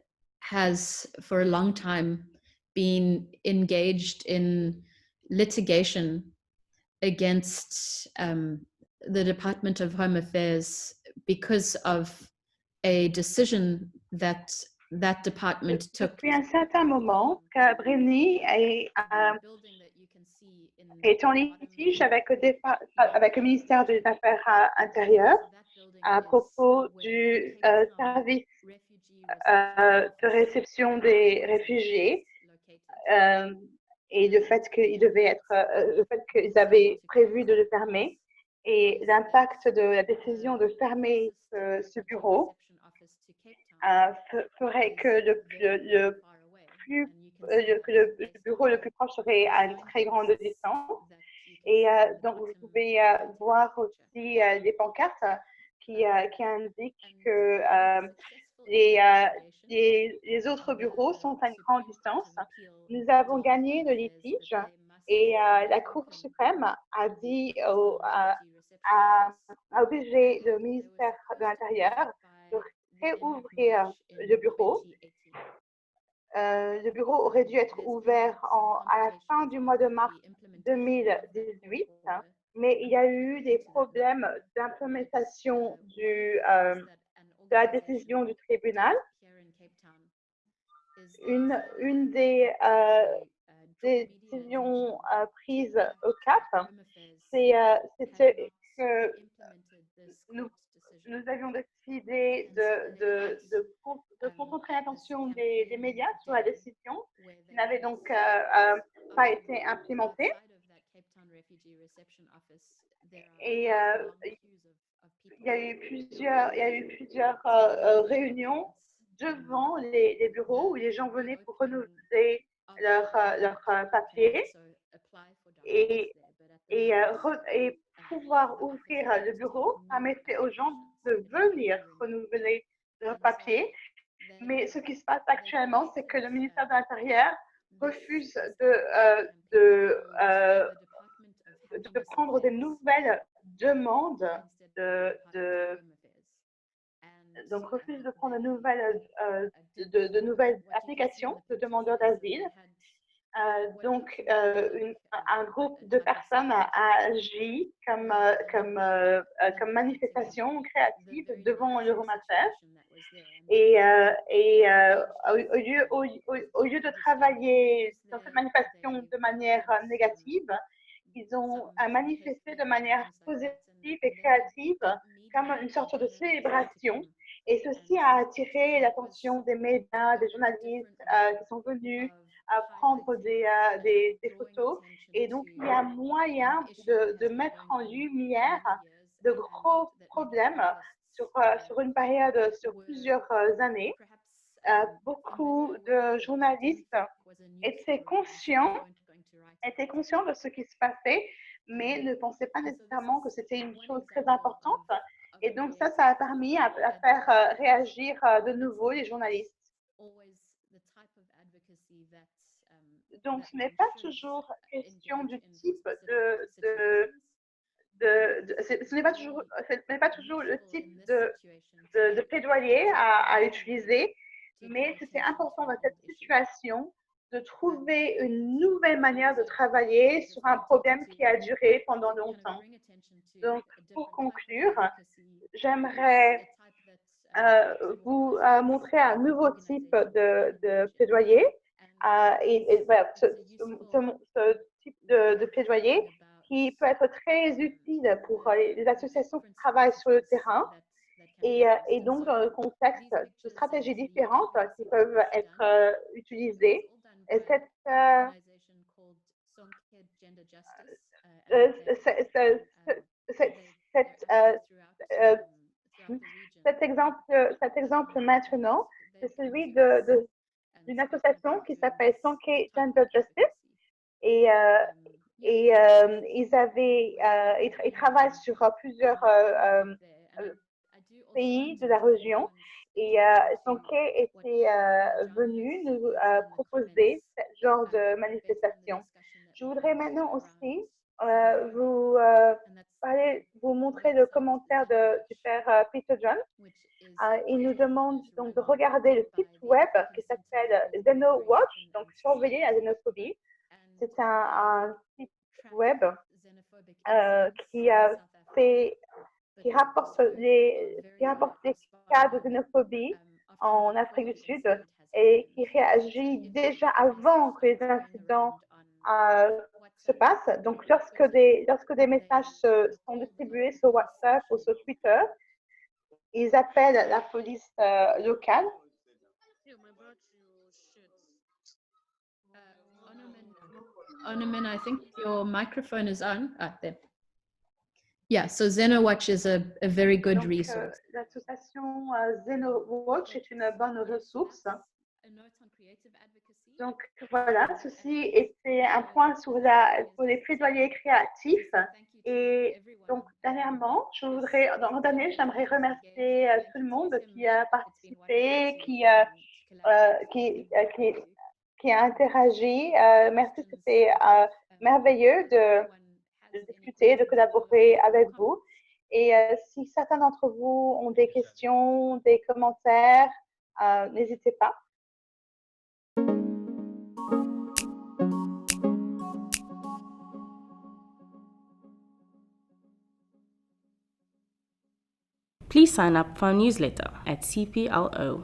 has for a long time been engaged in litigation against the Department of Home Affairs because of a decision that department took.
Depuis un certain moment, Scalabrini est en litige avec le ministère des Affaires intérieures à propos du service de réception des réfugiés et le fait qu'ils avaient prévu de le fermer et l'impact de la décision de fermer ce bureau ferait que le bureau le plus proche serait à une très grande distance. Et donc, vous pouvez voir aussi des pancartes qui indiquent que les autres bureaux sont à une grande distance. Nous avons gagné le litige et la Cour suprême a dit a obligé le ministère de l'Intérieur de réouvrir le bureau. Le bureau aurait dû être ouvert à la fin du mois de mars 2018, mais il y a eu des problèmes d'implémentation de la décision du tribunal. Une des décisions prises au Cap, c'était que nous avions décidé de concentrer l'attention des médias sur la décision qui n'avait donc pas été implémentée. Et il y a eu plusieurs réunions devant les bureaux où les gens venaient pour renouveler leur papier et pouvoir ouvrir le bureau permettait aux gens de venir renouveler leur papier. Mais ce qui se passe actuellement, c'est que le ministère de l'Intérieur refuse de prendre des nouvelles demandes donc refuse de prendre de nouvelles applications de demandeurs d'asile. Donc, un groupe de personnes a agi comme manifestation créative devant le Home Affairs. Et au lieu de travailler dans cette manifestation de manière négative, ils ont manifesté de manière positive et créative comme une sorte de célébration. Et ceci a attiré l'attention des médias, des journalistes qui sont venus prendre des photos. Et donc, il y a moyen de mettre en lumière de gros problèmes sur une période, sur plusieurs années. Beaucoup de journalistes étaient conscients de ce qui se passait, mais ne pensaient pas nécessairement que c'était une chose très importante. Et donc, ça a permis à faire réagir de nouveau les journalistes. Donc, ce n'est pas toujours question du type ce n'est pas toujours le type de plaidoyer à utiliser, mais c'était important dans cette situation de trouver une nouvelle manière de travailler sur un problème qui a duré pendant longtemps. Donc, pour conclure, j'aimerais vous montrer un nouveau type de plaidoyer. Voilà, ce type de plaidoyer qui peut être très utile pour les associations qui travaillent sur le terrain et donc dans le contexte de stratégies différentes qui peuvent être utilisées. Et cet exemple maintenant, c'est celui d'une association qui s'appelle Sankey Gender Justice. Et Et ils travaillent sur plusieurs pays de la région. Et Sonke était venu nous proposer ce genre de manifestation. Je voudrais maintenant aussi vous montrer le commentaire du père Peter John. Il nous demande donc de regarder le site web qui s'appelle XenoWatch, donc surveiller la xénophobie. C'est un site web qui rapporte les cas de xénophobie en Afrique du Sud et qui réagit déjà avant que les incidents se passent. Donc, lorsque des messages sont distribués sur WhatsApp ou sur Twitter, ils appellent la police locale.
Onomen, I think your microphone is on. There. Yeah, so XenoWatch is a very good resource.
L'association XenoWatch est une bonne ressource. Donc voilà, ceci était un point sur les plaidoyers créatifs. Et donc dernièrement, j'aimerais remercier tout le monde qui a participé, qui a interagi. Merci, c'était merveilleux de discuter, de collaborer avec vous. Et si certains d'entre vous ont des questions, des commentaires, n'hésitez pas.
Please sign up for our newsletter at cplo.org.za.